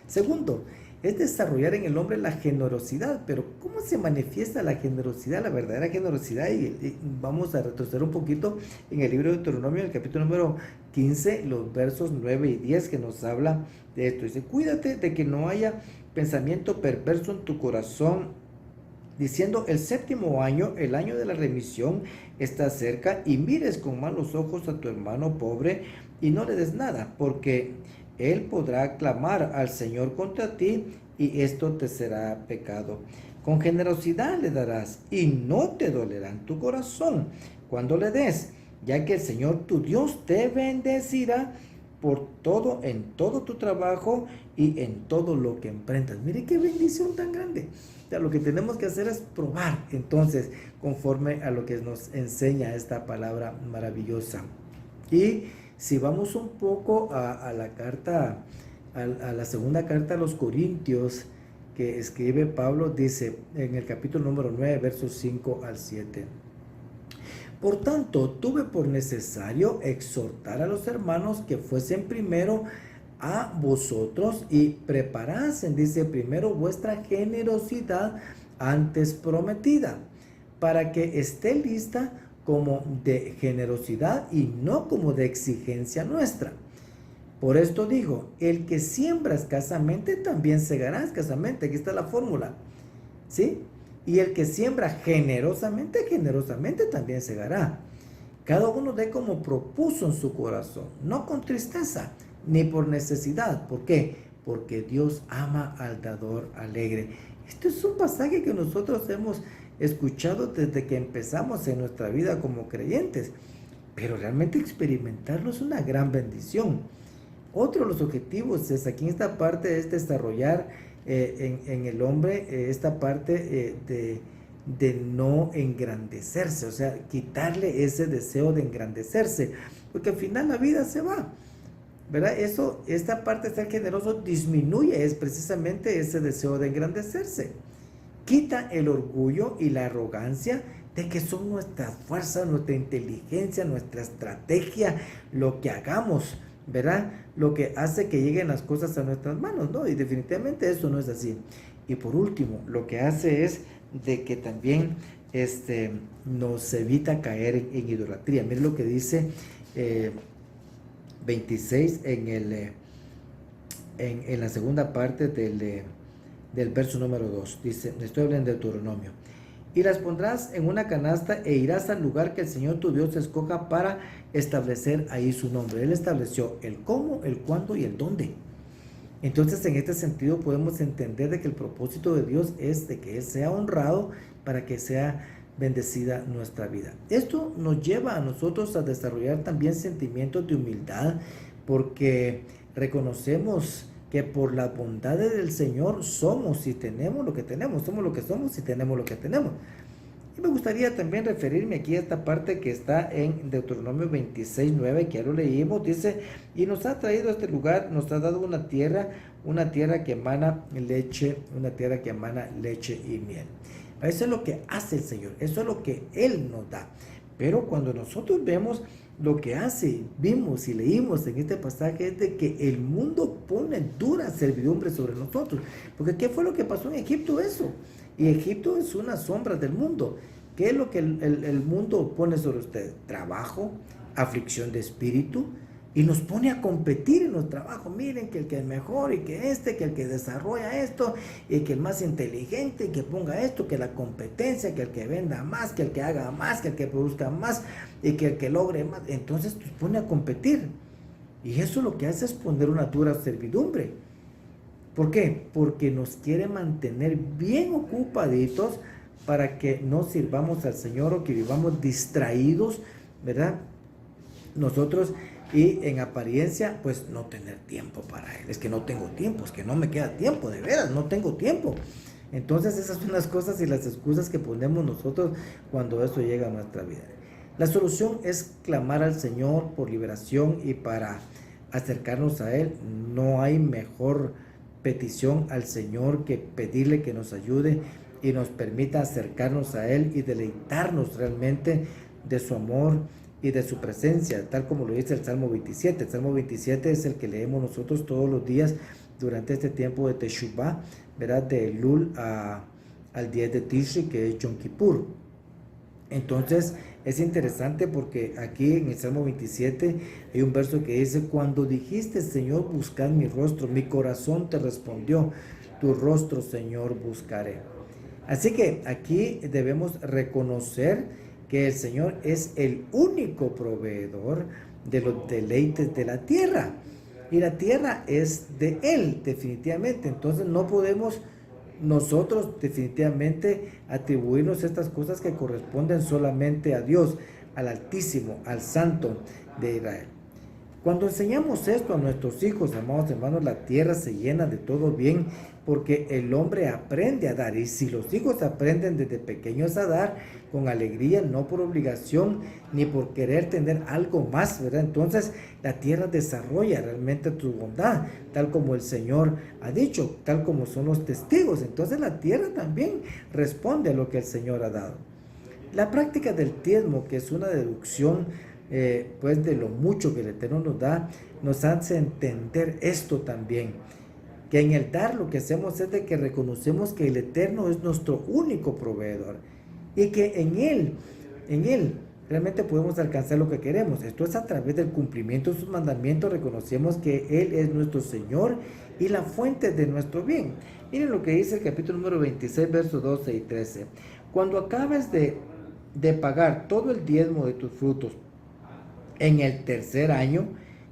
Segundo, es desarrollar en el hombre la generosidad. Pero ¿cómo se manifiesta la generosidad, la verdadera generosidad? Y vamos a retroceder un poquito en el libro de Deuteronomio, en el capítulo número 15, los versos 9 y 10, que nos habla de esto. Dice: cuídate de que no haya pensamiento perverso en tu corazón, diciendo: el séptimo año, el año de la remisión, está cerca, y mires con malos ojos a tu hermano pobre y no le des nada, porque él podrá clamar al Señor contra ti, y esto te será pecado. Con generosidad le darás, y no te dolerá en tu corazón cuando le des, ya que el Señor tu Dios te bendecirá por todo, en todo tu trabajo y en todo lo que emprendas. Mire qué bendición tan grande. O sea, lo que tenemos que hacer es probar, entonces, conforme a lo que nos enseña esta palabra maravillosa. Y si vamos un poco a la carta, a la segunda carta a los Corintios que escribe Pablo, dice en el capítulo número 9, versos 5 al 7: por tanto, tuve por necesario exhortar a los hermanos que fuesen primero a vosotros y preparasen, dice, primero vuestra generosidad antes prometida, para que esté lista como de generosidad y no como de exigencia nuestra. Por esto digo, el que siembra escasamente también segará escasamente. Aquí está la fórmula, ¿sí? Y el que siembra generosamente, generosamente también segará. Cada uno dé como propuso en su corazón, no con tristeza, ni por necesidad. ¿Por qué? Porque Dios ama al dador alegre. Este es un pasaje que nosotros hemos escuchado desde que empezamos en nuestra vida como creyentes, pero realmente experimentarlo es una gran bendición. Otro de los objetivos es, aquí en esta parte, es desarrollar en el hombre esta parte de no engrandecerse, o sea, quitarle ese deseo de engrandecerse, porque al final la vida se va, ¿verdad? Esta parte de ser generoso disminuye, es precisamente ese deseo de engrandecerse. Quita el orgullo y la arrogancia de que son nuestras fuerzas, nuestra inteligencia, nuestra estrategia, lo que hagamos, ¿verdad? Lo que hace que lleguen las cosas a nuestras manos, ¿no? Y definitivamente eso no es así. Y por último, lo que hace es de que también nos evita caer en idolatría. Miren lo que dice 26 en la segunda parte del verso número 2. Dice, estoy hablando de Deuteronomio: y las pondrás en una canasta e irás al lugar que el Señor tu Dios escoja para establecer ahí su nombre. Él estableció el cómo, el cuándo y el dónde. Entonces, en este sentido podemos entender de que el propósito de Dios es de que Él sea honrado, para que sea bendecida nuestra vida. Esto nos lleva a nosotros a desarrollar también sentimientos de humildad, porque reconocemos que por las bondades del Señor somos y tenemos lo que tenemos, somos lo que somos y tenemos lo que tenemos. Y me gustaría también referirme aquí a esta parte que está en Deuteronomio 26:9, que ya lo leímos. Dice: y nos ha traído a este lugar, nos ha dado una tierra que emana leche, una tierra que emana leche y miel. Eso es lo que hace el Señor, eso es lo que Él nos da. Pero cuando nosotros vemos lo que hace, vimos y leímos en este pasaje, es de que el mundo pone dura servidumbre sobre nosotros. Porque ¿qué fue lo que pasó en Egipto? Eso. Y Egipto es una sombra del mundo. ¿Qué es lo que el mundo pone sobre ustedes? Trabajo, aflicción de espíritu, y nos pone a competir en los trabajos. Miren que el que es mejor y que el que desarrolla esto y que el más inteligente y que ponga esto, que la competencia, que el que venda más, que el que haga más, que el que produzca más y que el que logre más. Entonces nos pone a competir. Y eso lo que hace es poner una dura servidumbre. ¿Por qué? Porque nos quiere mantener bien ocupaditos para que no sirvamos al Señor o que vivamos distraídos, ¿verdad? Nosotros, y en apariencia, pues no tener tiempo para Él. Es que no tengo tiempo, es que no me queda tiempo, de veras, no tengo tiempo. Entonces esas son las cosas y las excusas que ponemos nosotros cuando eso llega a nuestra vida. La solución es clamar al Señor por liberación y para acercarnos a Él. No hay mejor petición al Señor que pedirle que nos ayude y nos permita acercarnos a Él y deleitarnos realmente de su amor y de su presencia, tal como lo dice el Salmo 27. El Salmo 27 es el que leemos nosotros todos los días durante este tiempo de Teshuvah, ¿verdad? De Elul al 10 de Tishri, que es Yom Kippur. Entonces es interesante porque aquí en el Salmo 27 hay un verso que dice: cuando dijiste, Señor, buscad mi rostro, mi corazón te respondió, tu rostro, Señor, buscaré. Así que aquí debemos reconocer que el Señor es el único proveedor de los deleites de la tierra. Y la tierra es de Él, definitivamente. Entonces no podemos nosotros definitivamente atribuirnos estas cosas que corresponden solamente a Dios, al Altísimo, al Santo de Israel. Cuando enseñamos esto a nuestros hijos, amados hermanos, la tierra se llena de todo bien, porque el hombre aprende a dar. Y si los hijos aprenden desde pequeños a dar con alegría, no por obligación ni por querer tener algo más, ¿verdad? Entonces la tierra desarrolla realmente tu bondad, tal como el Señor ha dicho, tal como son los testigos. Entonces la tierra también responde a lo que el Señor ha dado. La práctica del diezmo, que es una deducción pues de lo mucho que el Eterno nos da, nos hace entender esto también, que en el dar lo que hacemos es de que reconocemos que el Eterno es nuestro único proveedor y que en Él realmente podemos alcanzar lo que queremos. Esto es a través del cumplimiento de sus mandamientos. Reconocemos que Él es nuestro Señor y la fuente de nuestro bien. Miren lo que dice el capítulo número 26, versos 12 y 13. Cuando acabes de pagar todo el diezmo de tus frutos en el tercer año,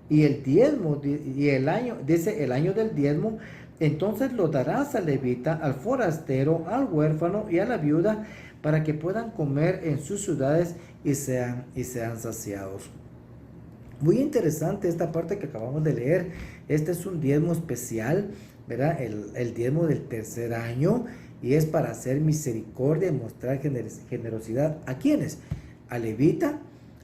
y el diezmo, y el año, dice el año del diezmo, entonces lo darás al levita, al forastero, al huérfano y a la viuda, para que puedan comer en sus ciudades y sean saciados. Muy interesante esta parte que acabamos de leer. Este es un diezmo especial, ¿verdad? El diezmo del tercer año, y es para hacer misericordia y mostrar generosidad. ¿A quiénes? Al levita,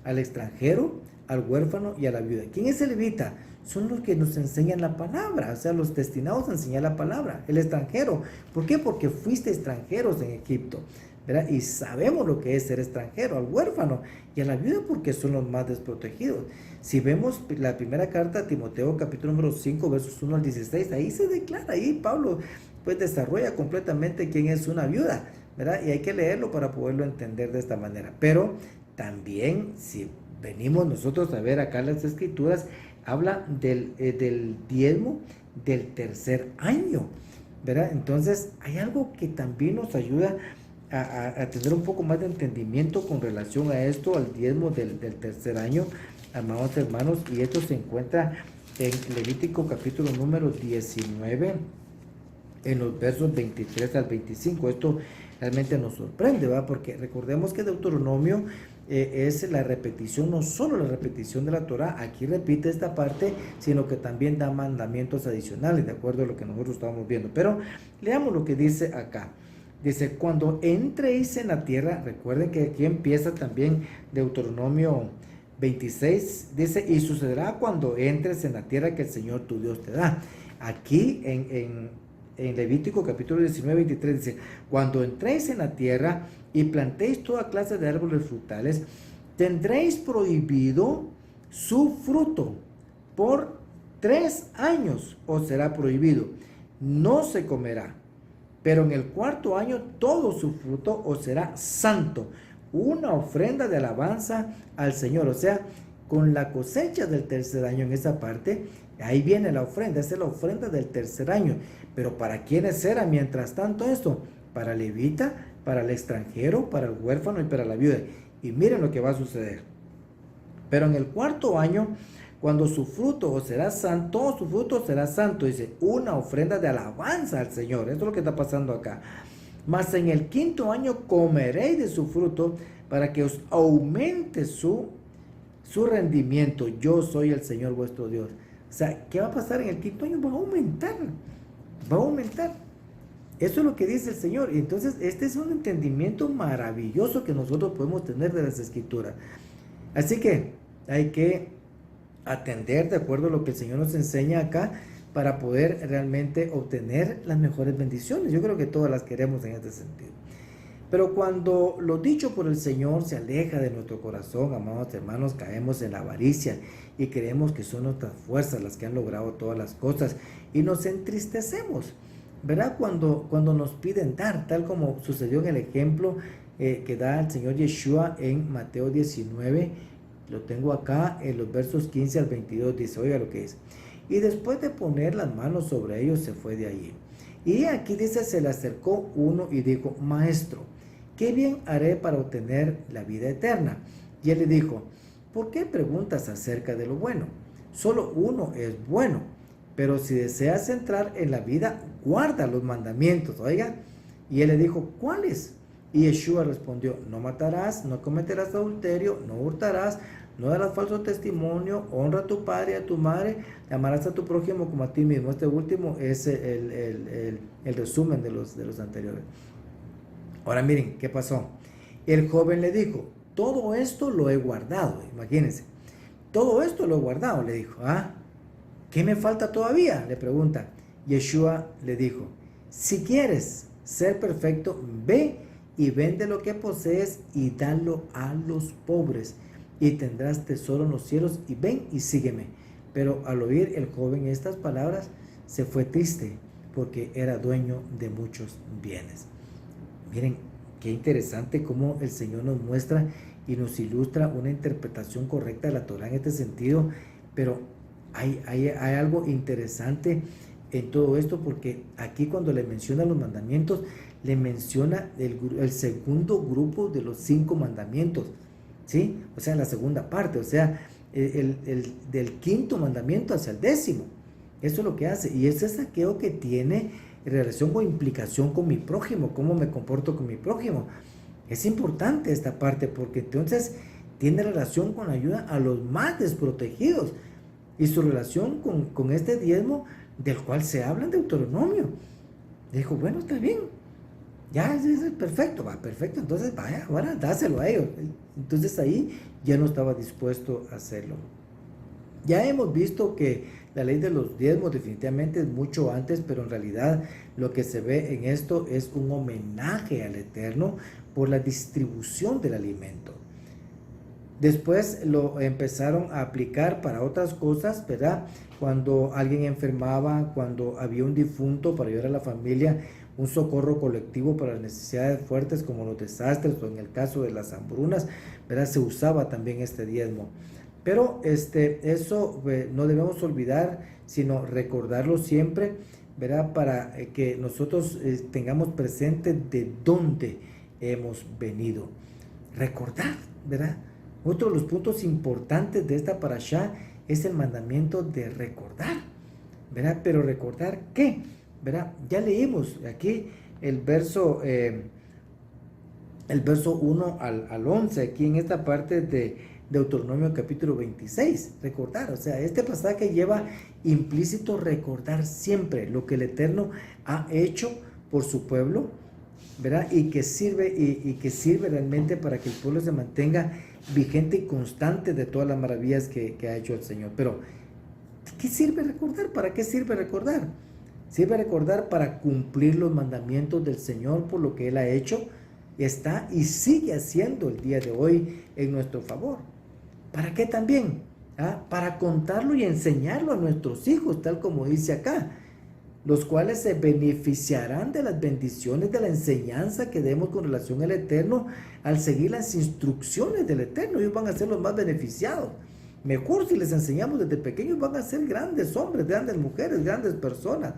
al extranjero, al huérfano y a la viuda. ¿Quién es el levita? Son los que nos enseñan la palabra, o sea, los destinados a enseñar la palabra. El extranjero, ¿por qué? Porque fuiste extranjeros en Egipto, ¿verdad? Y sabemos lo que es ser extranjero. Al huérfano y a la viuda, porque son los más desprotegidos. Si vemos la primera carta a Timoteo, capítulo número 5, versos 1 al 16, ahí se declara, ahí Pablo pues desarrolla completamente quién es una viuda, ¿verdad? Y hay que leerlo para poderlo entender de esta manera. Pero también, si venimos nosotros a ver acá las escrituras, habla del diezmo del tercer año, ¿verdad? Entonces hay algo que también nos ayuda a tener un poco más de entendimiento con relación a esto, al diezmo del tercer año, amados hermanos, y esto se encuentra en Levítico capítulo número 19, en los versos 23 al 25. Esto realmente nos sorprende, ¿va? Porque recordemos que Deuteronomio es la repetición, no solo la repetición de la Torah, aquí repite esta parte, sino que también da mandamientos adicionales, de acuerdo a lo que nosotros estamos viendo. Pero leamos lo que dice acá. Dice, cuando entréis en la tierra, recuerden que aquí empieza también Deuteronomio 26, dice, y sucederá cuando entres en la tierra que el Señor tu Dios te da. Aquí en Levítico capítulo 19, 23 dice, cuando entréis en la tierra y plantéis toda clase de árboles frutales, tendréis prohibido su fruto por 3 años, os será prohibido, no se comerá. Pero en el 4.º año todo su fruto os será santo, una ofrenda de alabanza al Señor. O sea, con la cosecha del 3.er año en esa parte, ahí viene la ofrenda, esa es la ofrenda del 3.er año. Pero ¿para quiénes era mientras tanto esto? Para el levita, para el extranjero, para el huérfano y para la viuda. Y miren lo que va a suceder. Pero en el 4.º año, cuando su fruto será santo, todo su fruto será santo, dice, una ofrenda de alabanza al Señor. Esto es lo que está pasando acá. Mas en el 5.º año comeréis de su fruto para que os aumente su rendimiento. Yo soy el Señor vuestro Dios. O sea, ¿qué va a pasar en el 5.º año? Va a aumentar. Va a aumentar. Eso es lo que dice el Señor. Y entonces este es un entendimiento maravilloso que nosotros podemos tener de las Escrituras. Así que hay que atender de acuerdo a lo que el Señor nos enseña acá para poder realmente obtener las mejores bendiciones. Yo creo que todas las queremos en este sentido. Pero cuando lo dicho por el Señor se aleja de nuestro corazón, amados hermanos, caemos en la avaricia y creemos que son nuestras fuerzas las que han logrado todas las cosas y nos entristecemos, ¿verdad? Cuando nos piden dar, tal como sucedió en el ejemplo que da el Señor Yeshua en Mateo 19, lo tengo acá en los versos 15 al 22, dice, oiga lo que es. Y después de poner las manos sobre ellos, se fue de allí. Y aquí dice, se le acercó uno y dijo, maestro, ¿qué bien haré para obtener la vida eterna? Y él le dijo, ¿por qué preguntas acerca de lo bueno? Solo uno es bueno, pero si deseas entrar en la vida, guarda los mandamientos, oiga. Y él le dijo, ¿cuáles? Y Yeshua respondió, no matarás, no cometerás adulterio, no hurtarás, no darás falso testimonio, honra a tu padre y a tu madre, amarás a tu prójimo como a ti mismo. Este último es el resumen de los anteriores. Ahora miren, ¿qué pasó? El joven le dijo, todo esto lo he guardado, imagínense. Todo esto lo he guardado, le dijo. ¿Qué me falta todavía? Le pregunta. Yeshua le dijo, si quieres ser perfecto, ve y vende lo que posees y dalo a los pobres y tendrás tesoro en los cielos y ven y sígueme. Pero al oír el joven estas palabras, se fue triste porque era dueño de muchos bienes. Miren, qué interesante cómo el Señor nos muestra y nos ilustra una interpretación correcta de la Torah en este sentido, pero hay algo interesante en todo esto, porque aquí cuando le menciona los mandamientos, le menciona el segundo grupo de los 5 mandamientos, ¿sí? O sea, la segunda parte, o sea, del 5.º mandamiento hacia el 10.º. Eso es lo que hace, y ese saqueo que tiene relación o implicación con mi prójimo, cómo me comporto con mi prójimo. Es importante esta parte, porque entonces tiene relación con la ayuda a los más desprotegidos y su relación con este diezmo del cual se habla en Deuteronomio. Dijo, bueno, está bien, ya es perfecto, va, perfecto, entonces vaya, ahora dáselo a ellos. Entonces ahí ya no estaba dispuesto a hacerlo. Ya hemos visto que la ley de los diezmos definitivamente es mucho antes, pero en realidad lo que se ve en esto es un homenaje al Eterno por la distribución del alimento. Después lo empezaron a aplicar para otras cosas, ¿verdad? Cuando alguien enfermaba, cuando había un difunto, para ayudar a la familia, un socorro colectivo para las necesidades fuertes como los desastres o en el caso de las hambrunas, ¿verdad? Se usaba también este diezmo. Pero eso no debemos olvidar, sino recordarlo siempre, ¿verdad? Para que nosotros tengamos presente de dónde hemos venido. Recordar, ¿verdad? Otro de los puntos importantes de esta parashá es el mandamiento de recordar, ¿verdad? Pero recordar ¿qué? ¿Verdad? Ya leímos aquí el verso el verso 1 al 11, aquí en esta parte de Deuteronomio capítulo 26. Recordar, o sea, este pasaje lleva implícito recordar siempre lo que el Eterno ha hecho por su pueblo, ¿verdad? Y que sirve realmente para que el pueblo se mantenga vigente y constante de todas las maravillas que ha hecho el Señor. Pero, ¿qué sirve recordar? ¿Para qué sirve recordar? Sirve recordar para cumplir los mandamientos del Señor por lo que Él ha hecho, está y sigue haciendo el día de hoy en nuestro favor. ¿Para qué también? Para contarlo y enseñarlo a nuestros hijos, tal como dice acá, los cuales se beneficiarán de las bendiciones de la enseñanza que demos con relación al Eterno al seguir las instrucciones del Eterno. Ellos van a ser los más beneficiados. Mejor si les enseñamos desde pequeños, van a ser grandes hombres, grandes mujeres, grandes personas.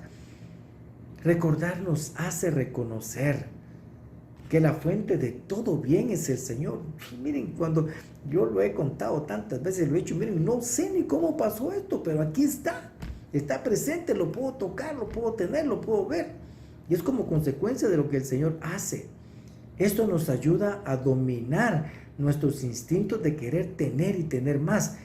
Recordar nos hace reconocer que la fuente de todo bien es el Señor. Miren, cuando yo lo he contado tantas veces, lo he hecho, miren, no sé ni cómo pasó esto, pero aquí está presente, lo puedo tocar, lo puedo tener, lo puedo ver. Y es como consecuencia de lo que el Señor hace. Esto nos ayuda a dominar nuestros instintos de querer tener y tener más.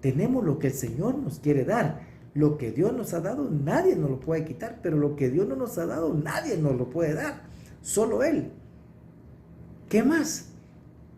Tenemos lo que el Señor nos quiere dar. Lo que Dios nos ha dado, nadie nos lo puede quitar, pero lo que Dios no nos ha dado, nadie nos lo puede dar. Solo Él. ¿Qué más?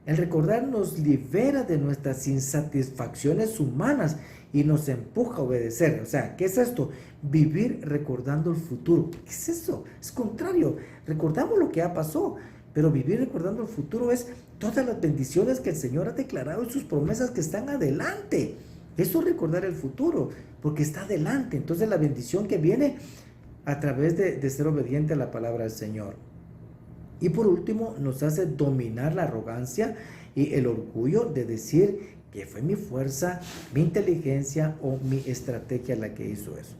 El recordar nos libera de nuestras insatisfacciones humanas y nos empuja a obedecer. O sea, ¿qué es esto? Vivir recordando el futuro. ¿Qué es eso? Es contrario. Recordamos lo que ya pasó, pero vivir recordando el futuro es todas las bendiciones que el Señor ha declarado y sus promesas que están adelante. Eso es recordar el futuro, porque está adelante. Entonces la bendición que viene a través de ser obediente a la palabra del Señor. Y por último, nos hace dominar la arrogancia y el orgullo de decir que fue mi fuerza, mi inteligencia o mi estrategia la que hizo eso.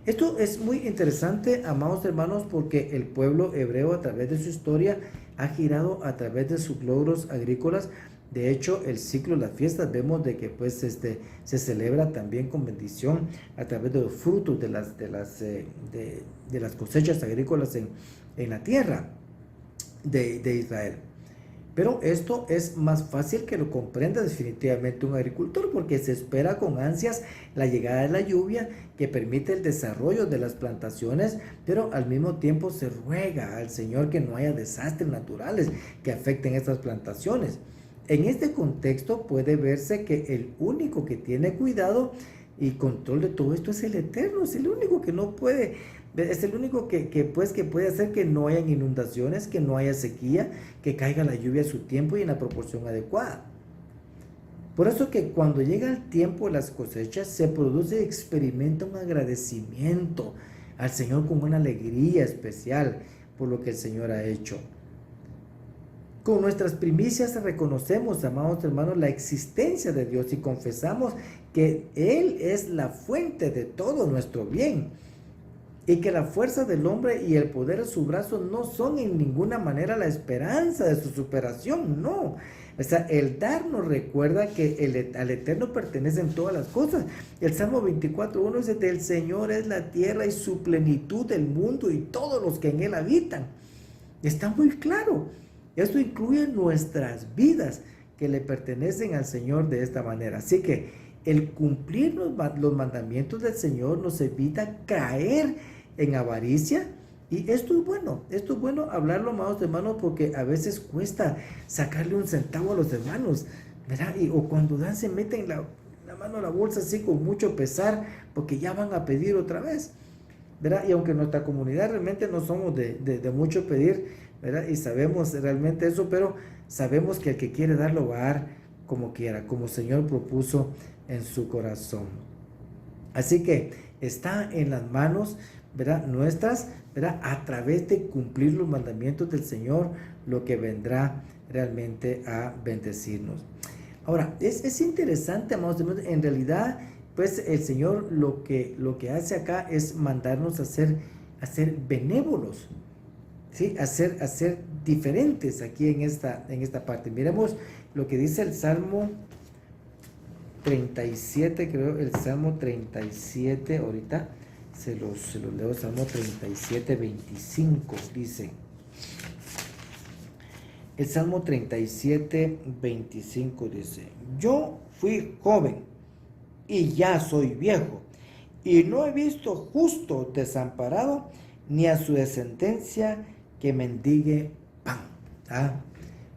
Esto es muy interesante, amados hermanos, porque el pueblo hebreo a través de su historia ha girado a través de sus logros agrícolas. De hecho, el ciclo de las fiestas vemos de que pues se celebra también con bendición a través de los frutos de las cosechas agrícolas en la tierra de Israel. Pero esto es más fácil que lo comprenda definitivamente un agricultor, porque se espera con ansias la llegada de la lluvia que permite el desarrollo de las plantaciones, pero al mismo tiempo se ruega al Señor que no haya desastres naturales que afecten estas plantaciones. En este contexto puede verse que el único que tiene cuidado y control de todo esto es el Eterno. Es el único que no puede, es el único que puede hacer que no hayan inundaciones, que no haya sequía, que caiga la lluvia a su tiempo y en la proporción adecuada. Por eso que cuando llega el tiempo de las cosechas se produce y experimenta un agradecimiento al Señor con una alegría especial por lo que el Señor ha hecho. Con nuestras primicias reconocemos, amados hermanos, la existencia de Dios y confesamos que Él es la fuente de todo nuestro bien y que la fuerza del hombre y el poder de su brazo no son en ninguna manera la esperanza de su superación, no. O sea, el dar nos recuerda que al Eterno pertenecen todas las cosas. El Salmo 24:1 dice: del Señor es la tierra y su plenitud, el mundo y todos los que en él habitan. Está muy claro. Esto incluye nuestras vidas que le pertenecen al Señor de esta manera. Así que el cumplir los mandamientos del Señor nos evita caer en avaricia. Y esto es bueno hablarlo, amados hermanos, porque a veces cuesta sacarle un centavo a los hermanos, ¿verdad? O cuando dan se meten la mano a la bolsa así con mucho pesar, porque ya van a pedir otra vez, ¿verdad? Y aunque en nuestra comunidad realmente no somos de mucho pedir, ¿verdad? Y sabemos realmente eso, pero sabemos que el que quiere dar lo va a dar como quiera, como el Señor propuso en su corazón. Así que está en las manos, ¿verdad?, nuestras, ¿verdad?, a través de cumplir los mandamientos del Señor, lo que vendrá realmente a bendecirnos. Ahora, es interesante, amados hermanos, en realidad, pues el Señor lo que hace acá es mandarnos a ser benévolos, ¿sí? A ser diferentes aquí en esta parte. Miremos lo que dice el Salmo 37, creo, el Salmo 37, ahorita se los leo, Salmo 37, 25, dice: El Salmo 37, 25 dice: yo fui joven y ya soy viejo, y no he visto justo desamparado, ni a su descendencia que mendigue pan. ¿Ah?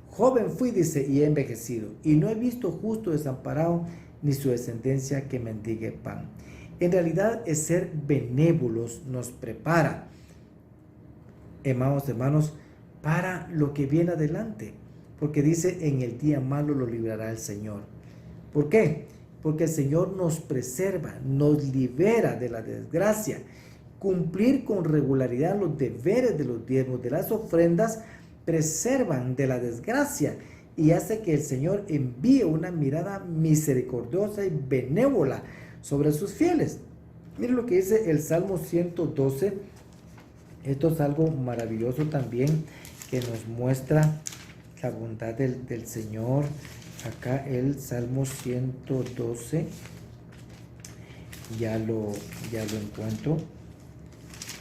Joven fui, dice, y he envejecido, y no he visto justo desamparado, ni su descendencia que mendigue pan. En realidad, el ser benévolos nos prepara, amados hermanos, para lo que viene adelante. Porque dice, en el día malo lo librará el Señor. ¿Por qué? Porque el Señor nos preserva, nos libera de la desgracia. Cumplir con regularidad los deberes de los diezmos, de las ofrendas, preservan de la desgracia y hace que el Señor envíe una mirada misericordiosa y benévola sobre sus fieles. Miren lo que dice el Salmo 112. Esto es algo maravilloso también que nos muestra la bondad del Señor. Acá el Salmo 112, ya lo encuentro.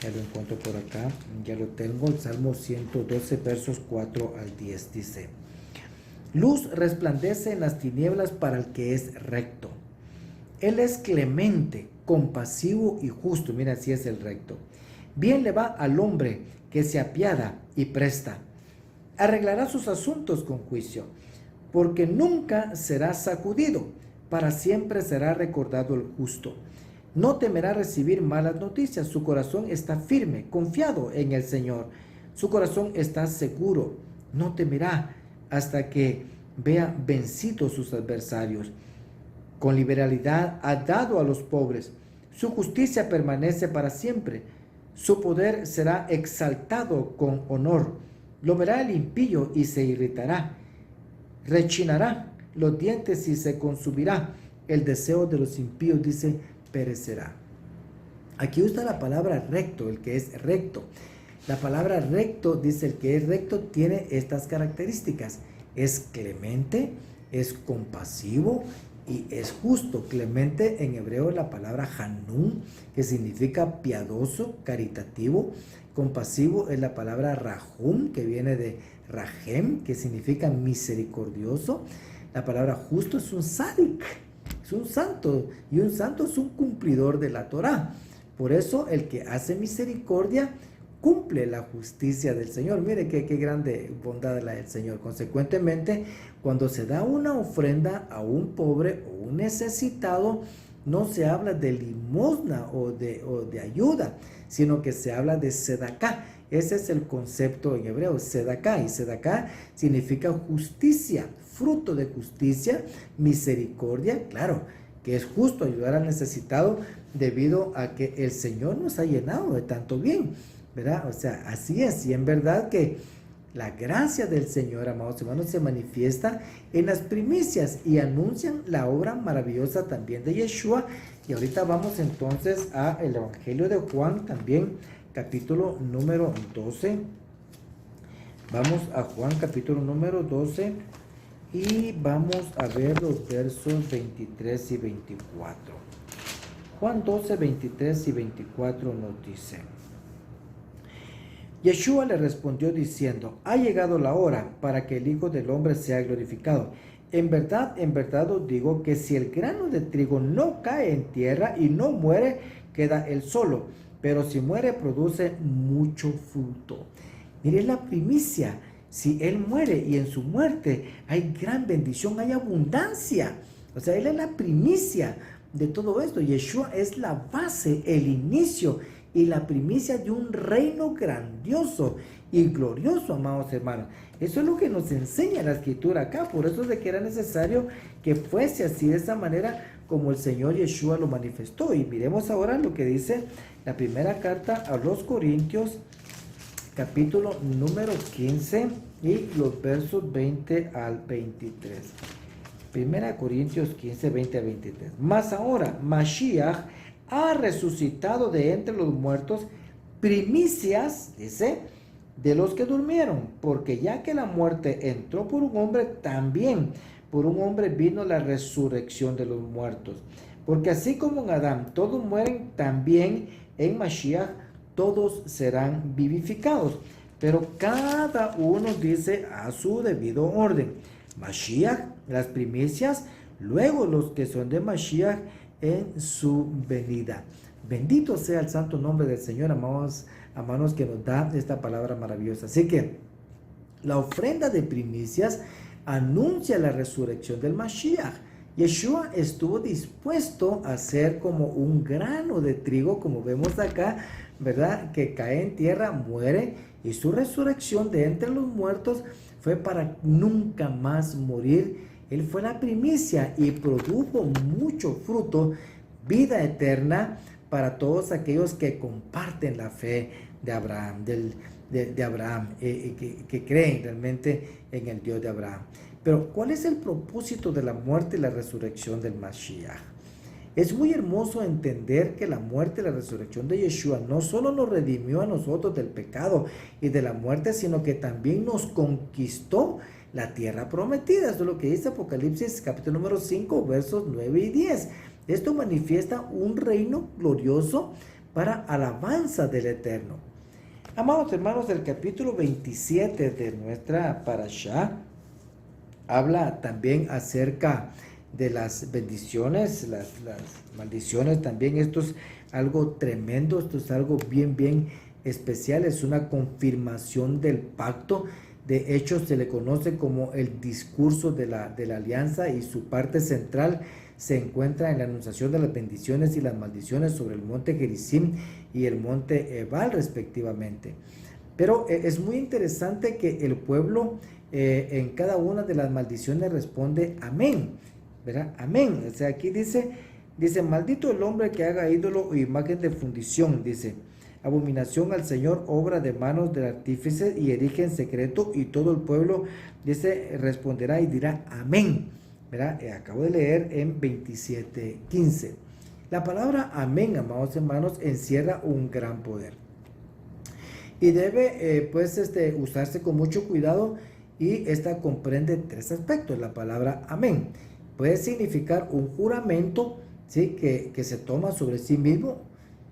Ya lo encuentro por acá, ya lo tengo. El Salmo 112, versos 4 al 10 dice: luz resplandece en las tinieblas para el que es recto. Él es clemente, compasivo y justo. Mira, así es el recto. Bien le va al hombre que se apiada y presta. Arreglará sus asuntos con juicio, porque nunca será sacudido, para siempre será recordado el justo. No temerá recibir malas noticias, su corazón está firme, confiado en el Señor. Su corazón está seguro, no temerá hasta que vea vencidos sus adversarios. Con liberalidad ha dado a los pobres, su justicia permanece para siempre. Su poder será exaltado con honor. Lo verá el impío y se irritará. Rechinará los dientes y se consumirá. El deseo de los impíos, dice, perecerá. Aquí usa la palabra recto, el que es recto. La palabra recto, dice, el que es recto tiene estas características. Es clemente, es compasivo y es justo. Clemente en hebreo es la palabra hanun, que significa piadoso, caritativo. Compasivo es la palabra rahum, que viene de rahem, que significa misericordioso. La palabra justo es un sádic, es un santo, y un santo es un cumplidor de la Torá. Por eso el que hace misericordia cumple la justicia del Señor. Mire qué grande bondad la del Señor. Consecuentemente, cuando se da una ofrenda a un pobre o un necesitado, no se habla de limosna o de ayuda, sino que se habla de sedaká. Ese es el concepto en hebreo, sedaká. Y sedaká significa justicia, fruto de justicia, misericordia. Claro, que es justo ayudar al necesitado debido a que el Señor nos ha llenado de tanto bien, ¿verdad? O sea, así es. Y en verdad que la gracia del Señor, amados hermanos, se manifiesta en las primicias y anuncian la obra maravillosa también de Yeshua. Y ahorita vamos entonces al Evangelio de Juan, también capítulo número 12. Vamos a Juan capítulo número 12 y vamos a ver los versos 23 y 24. Juan 12, 23 y 24 nos dice: Yeshua le respondió diciendo: ha llegado la hora para que el Hijo del Hombre sea glorificado. En verdad os digo que si el grano de trigo no cae en tierra y no muere, queda él solo, pero si muere, produce mucho fruto. Mire la primicia. Si él muere y en su muerte hay gran bendición, hay abundancia. O sea, él es la primicia de todo esto. Yeshua es la base, el inicio y la primicia de un reino grandioso y glorioso, amados hermanos. Eso es lo que nos enseña la escritura acá. Por eso es de que era necesario que fuese así, de esa manera como el Señor Yeshua lo manifestó. Y miremos ahora lo que dice la primera carta a los Corintios, capítulo número 15 y los versos 20 al 23. Primera Corintios 15, 20 al 23. Mas ahora Mashiach ha resucitado de entre los muertos, primicias, dice, de los que durmieron, porque ya que la muerte entró por un hombre, también por un hombre vino la resurrección de los muertos. Porque así como en Adán todos mueren, también en Mashiach todos serán vivificados. pero cada uno dice a su debido orden. Mashiach, las primicias, luego los que son de Mashiach en su venida. Bendito sea el santo nombre del Señor, amados, que nos da esta palabra maravillosa. Así que la ofrenda de primicias anuncia la resurrección del Mashiach. Yeshua estuvo dispuesto a ser como un grano de trigo, como vemos acá, ¿verdad? Que cae en tierra, muere, y su resurrección de entre los muertos fue para nunca más morir. Él fue la primicia y produjo mucho fruto, vida eterna para todos aquellos que comparten la fe de Abraham, de Abraham, que creen realmente en el Dios de Abraham. Pero, ¿cuál es el propósito de la muerte y la resurrección del Mashiach? Es muy hermoso entender que la muerte y la resurrección de Yeshua no solo nos redimió a nosotros del pecado y de la muerte, sino que también nos conquistó la tierra prometida. Eso es lo que dice Apocalipsis capítulo número 5, versos 9 y 10. Esto manifiesta un reino glorioso para alabanza del Eterno. Amados hermanos, el capítulo 27 de nuestra parashá habla también acerca de las bendiciones, las maldiciones también. Esto es algo tremendo, esto es algo bien especial, es una confirmación del pacto. De hecho, se le conoce como el discurso de la alianza, y su parte central se encuentra en la anunciación de las bendiciones y las maldiciones sobre el monte Gerizim y el monte Ebal respectivamente. Pero es muy interesante que el pueblo en cada una de las maldiciones responde amén, ¿verdad? Amén. O sea, aquí dice, maldito el hombre que haga ídolo o imagen de fundición, dice, abominación al Señor, obra de manos del artífice, y erige en secreto, y todo el pueblo, dice, responderá y dirá amén, ¿verdad? Acabo de leer en 27:15. La palabra amén, amados hermanos, encierra un gran poder. Y debe usarse con mucho cuidado, y esta comprende tres aspectos. La palabra amén puede significar un juramento, ¿sí? que se toma sobre sí mismo,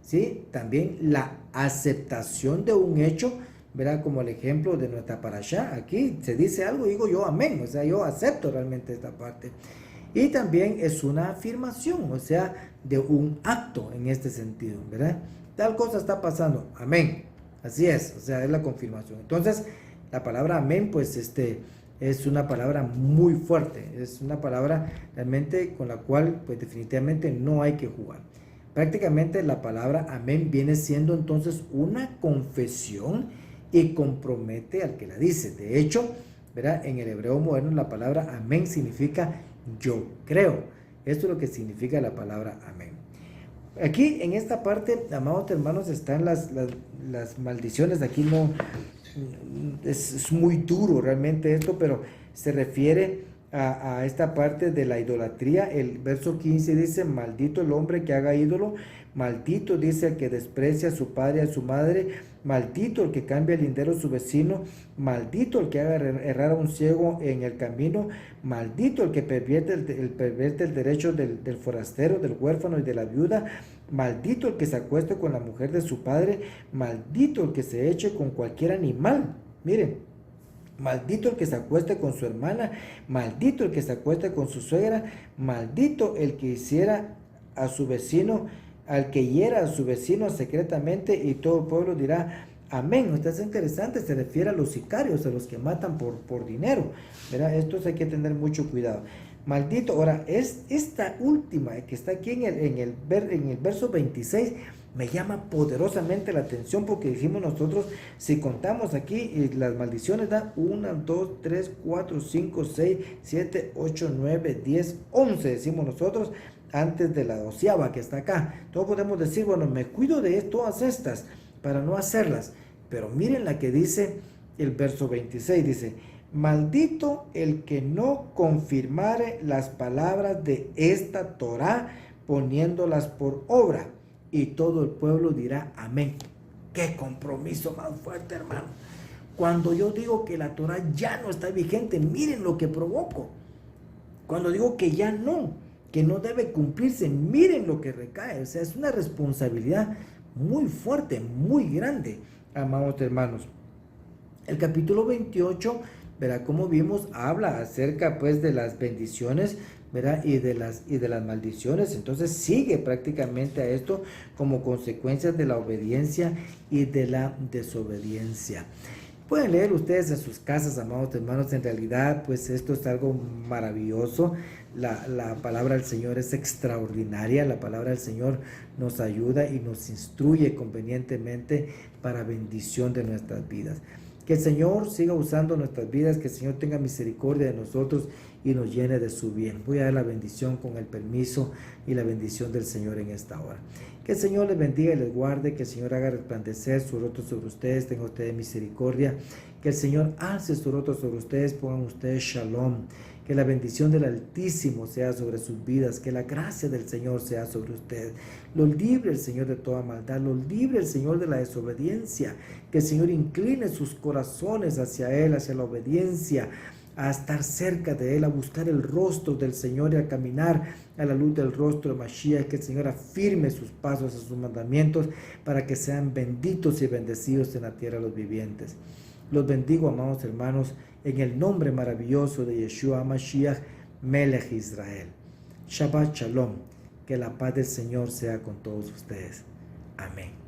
¿sí? También la aceptación de un hecho, ¿verdad? Como el ejemplo de nuestra parashá. Aquí se dice algo y digo yo amén, o sea, yo acepto realmente esta parte. Y también es una afirmación, o sea, de un acto en este sentido, ¿verdad? Tal cosa está pasando, amén. Así es, o sea, es la confirmación. Entonces, la palabra amén, pues es una palabra muy fuerte, es una palabra realmente con la cual, pues definitivamente no hay que jugar. Prácticamente la palabra amén viene siendo entonces una confesión y compromete al que la dice. De hecho, ¿verdad? En el hebreo moderno la palabra amén significa yo creo. Esto es lo que significa la palabra amén. Aquí en esta parte, amados hermanos, están las maldiciones. Aquí no es muy duro realmente esto, pero se refiere a esta parte de la idolatría. El verso 15 dice, maldito el hombre que haga ídolo, maldito dice el que desprecia a su padre y a su madre, maldito el que cambia el lindero a su vecino, maldito el que haga errar a un ciego en el camino, maldito el que pervierte el derecho del forastero, del huérfano y de la viuda, maldito el que se acueste con la mujer de su padre, maldito el que se eche con cualquier animal. Miren, maldito el que se acueste con su hermana, maldito el que se acueste con su suegra, maldito el que hiciera a su vecino, al que hiera a su vecino secretamente, y todo el pueblo dirá amén. Esto es interesante, se refiere a los sicarios, a los que matan por dinero, ¿verdad? Esto hay que tener mucho cuidado. Maldito, ahora, es esta última que está aquí en el verso 26, me llama poderosamente la atención, porque dijimos nosotros, si contamos aquí las maldiciones, da 1, 2, 3, 4, 5, 6, 7, 8, 9, 10, 11, decimos nosotros, antes de la 12ª que está acá. Todos podemos decir, bueno, me cuido de todas estas para no hacerlas. Pero miren la que dice el verso 26, dice, maldito el que no confirmare las palabras de esta Torá poniéndolas por obra. Y todo el pueblo dirá amén. ¡Qué compromiso más fuerte, hermano! Cuando yo digo que la Torá ya no está vigente, miren lo que provoco. Cuando digo que ya no, que no debe cumplirse, miren lo que recae. O sea, es una responsabilidad muy fuerte, muy grande, amados hermanos. El capítulo 28, verá, como vimos, habla acerca pues de las bendiciones, ¿verdad? Y de las maldiciones. Entonces sigue prácticamente a esto como consecuencias de la obediencia y de la desobediencia. Pueden leer ustedes en sus casas, amados hermanos. En realidad, pues esto es algo maravilloso. La palabra del Señor es extraordinaria. La palabra del Señor nos ayuda y nos instruye convenientemente para bendición de nuestras vidas. Que el Señor siga usando nuestras vidas, que el Señor tenga misericordia de nosotros y nos llene de su bien. Voy a dar la bendición con el permiso y la bendición del Señor en esta hora. Que el Señor les bendiga y les guarde, que el Señor haga resplandecer su rostro sobre ustedes, tenga ustedes misericordia, que el Señor alce su rostro sobre ustedes, pongan ustedes shalom, que la bendición del Altísimo sea sobre sus vidas, que la gracia del Señor sea sobre ustedes, los libre el Señor de toda maldad, los libre el Señor de la desobediencia, que el Señor incline sus corazones hacia Él, hacia la obediencia, a estar cerca de Él, a buscar el rostro del Señor y a caminar a la luz del rostro de Mashiach, que el Señor afirme sus pasos a sus mandamientos para que sean benditos y bendecidos en la tierra de los vivientes. Los bendigo, amados hermanos, en el nombre maravilloso de Yeshua Mashiach, Melech Israel. Shabbat Shalom, que la paz del Señor sea con todos ustedes. Amén.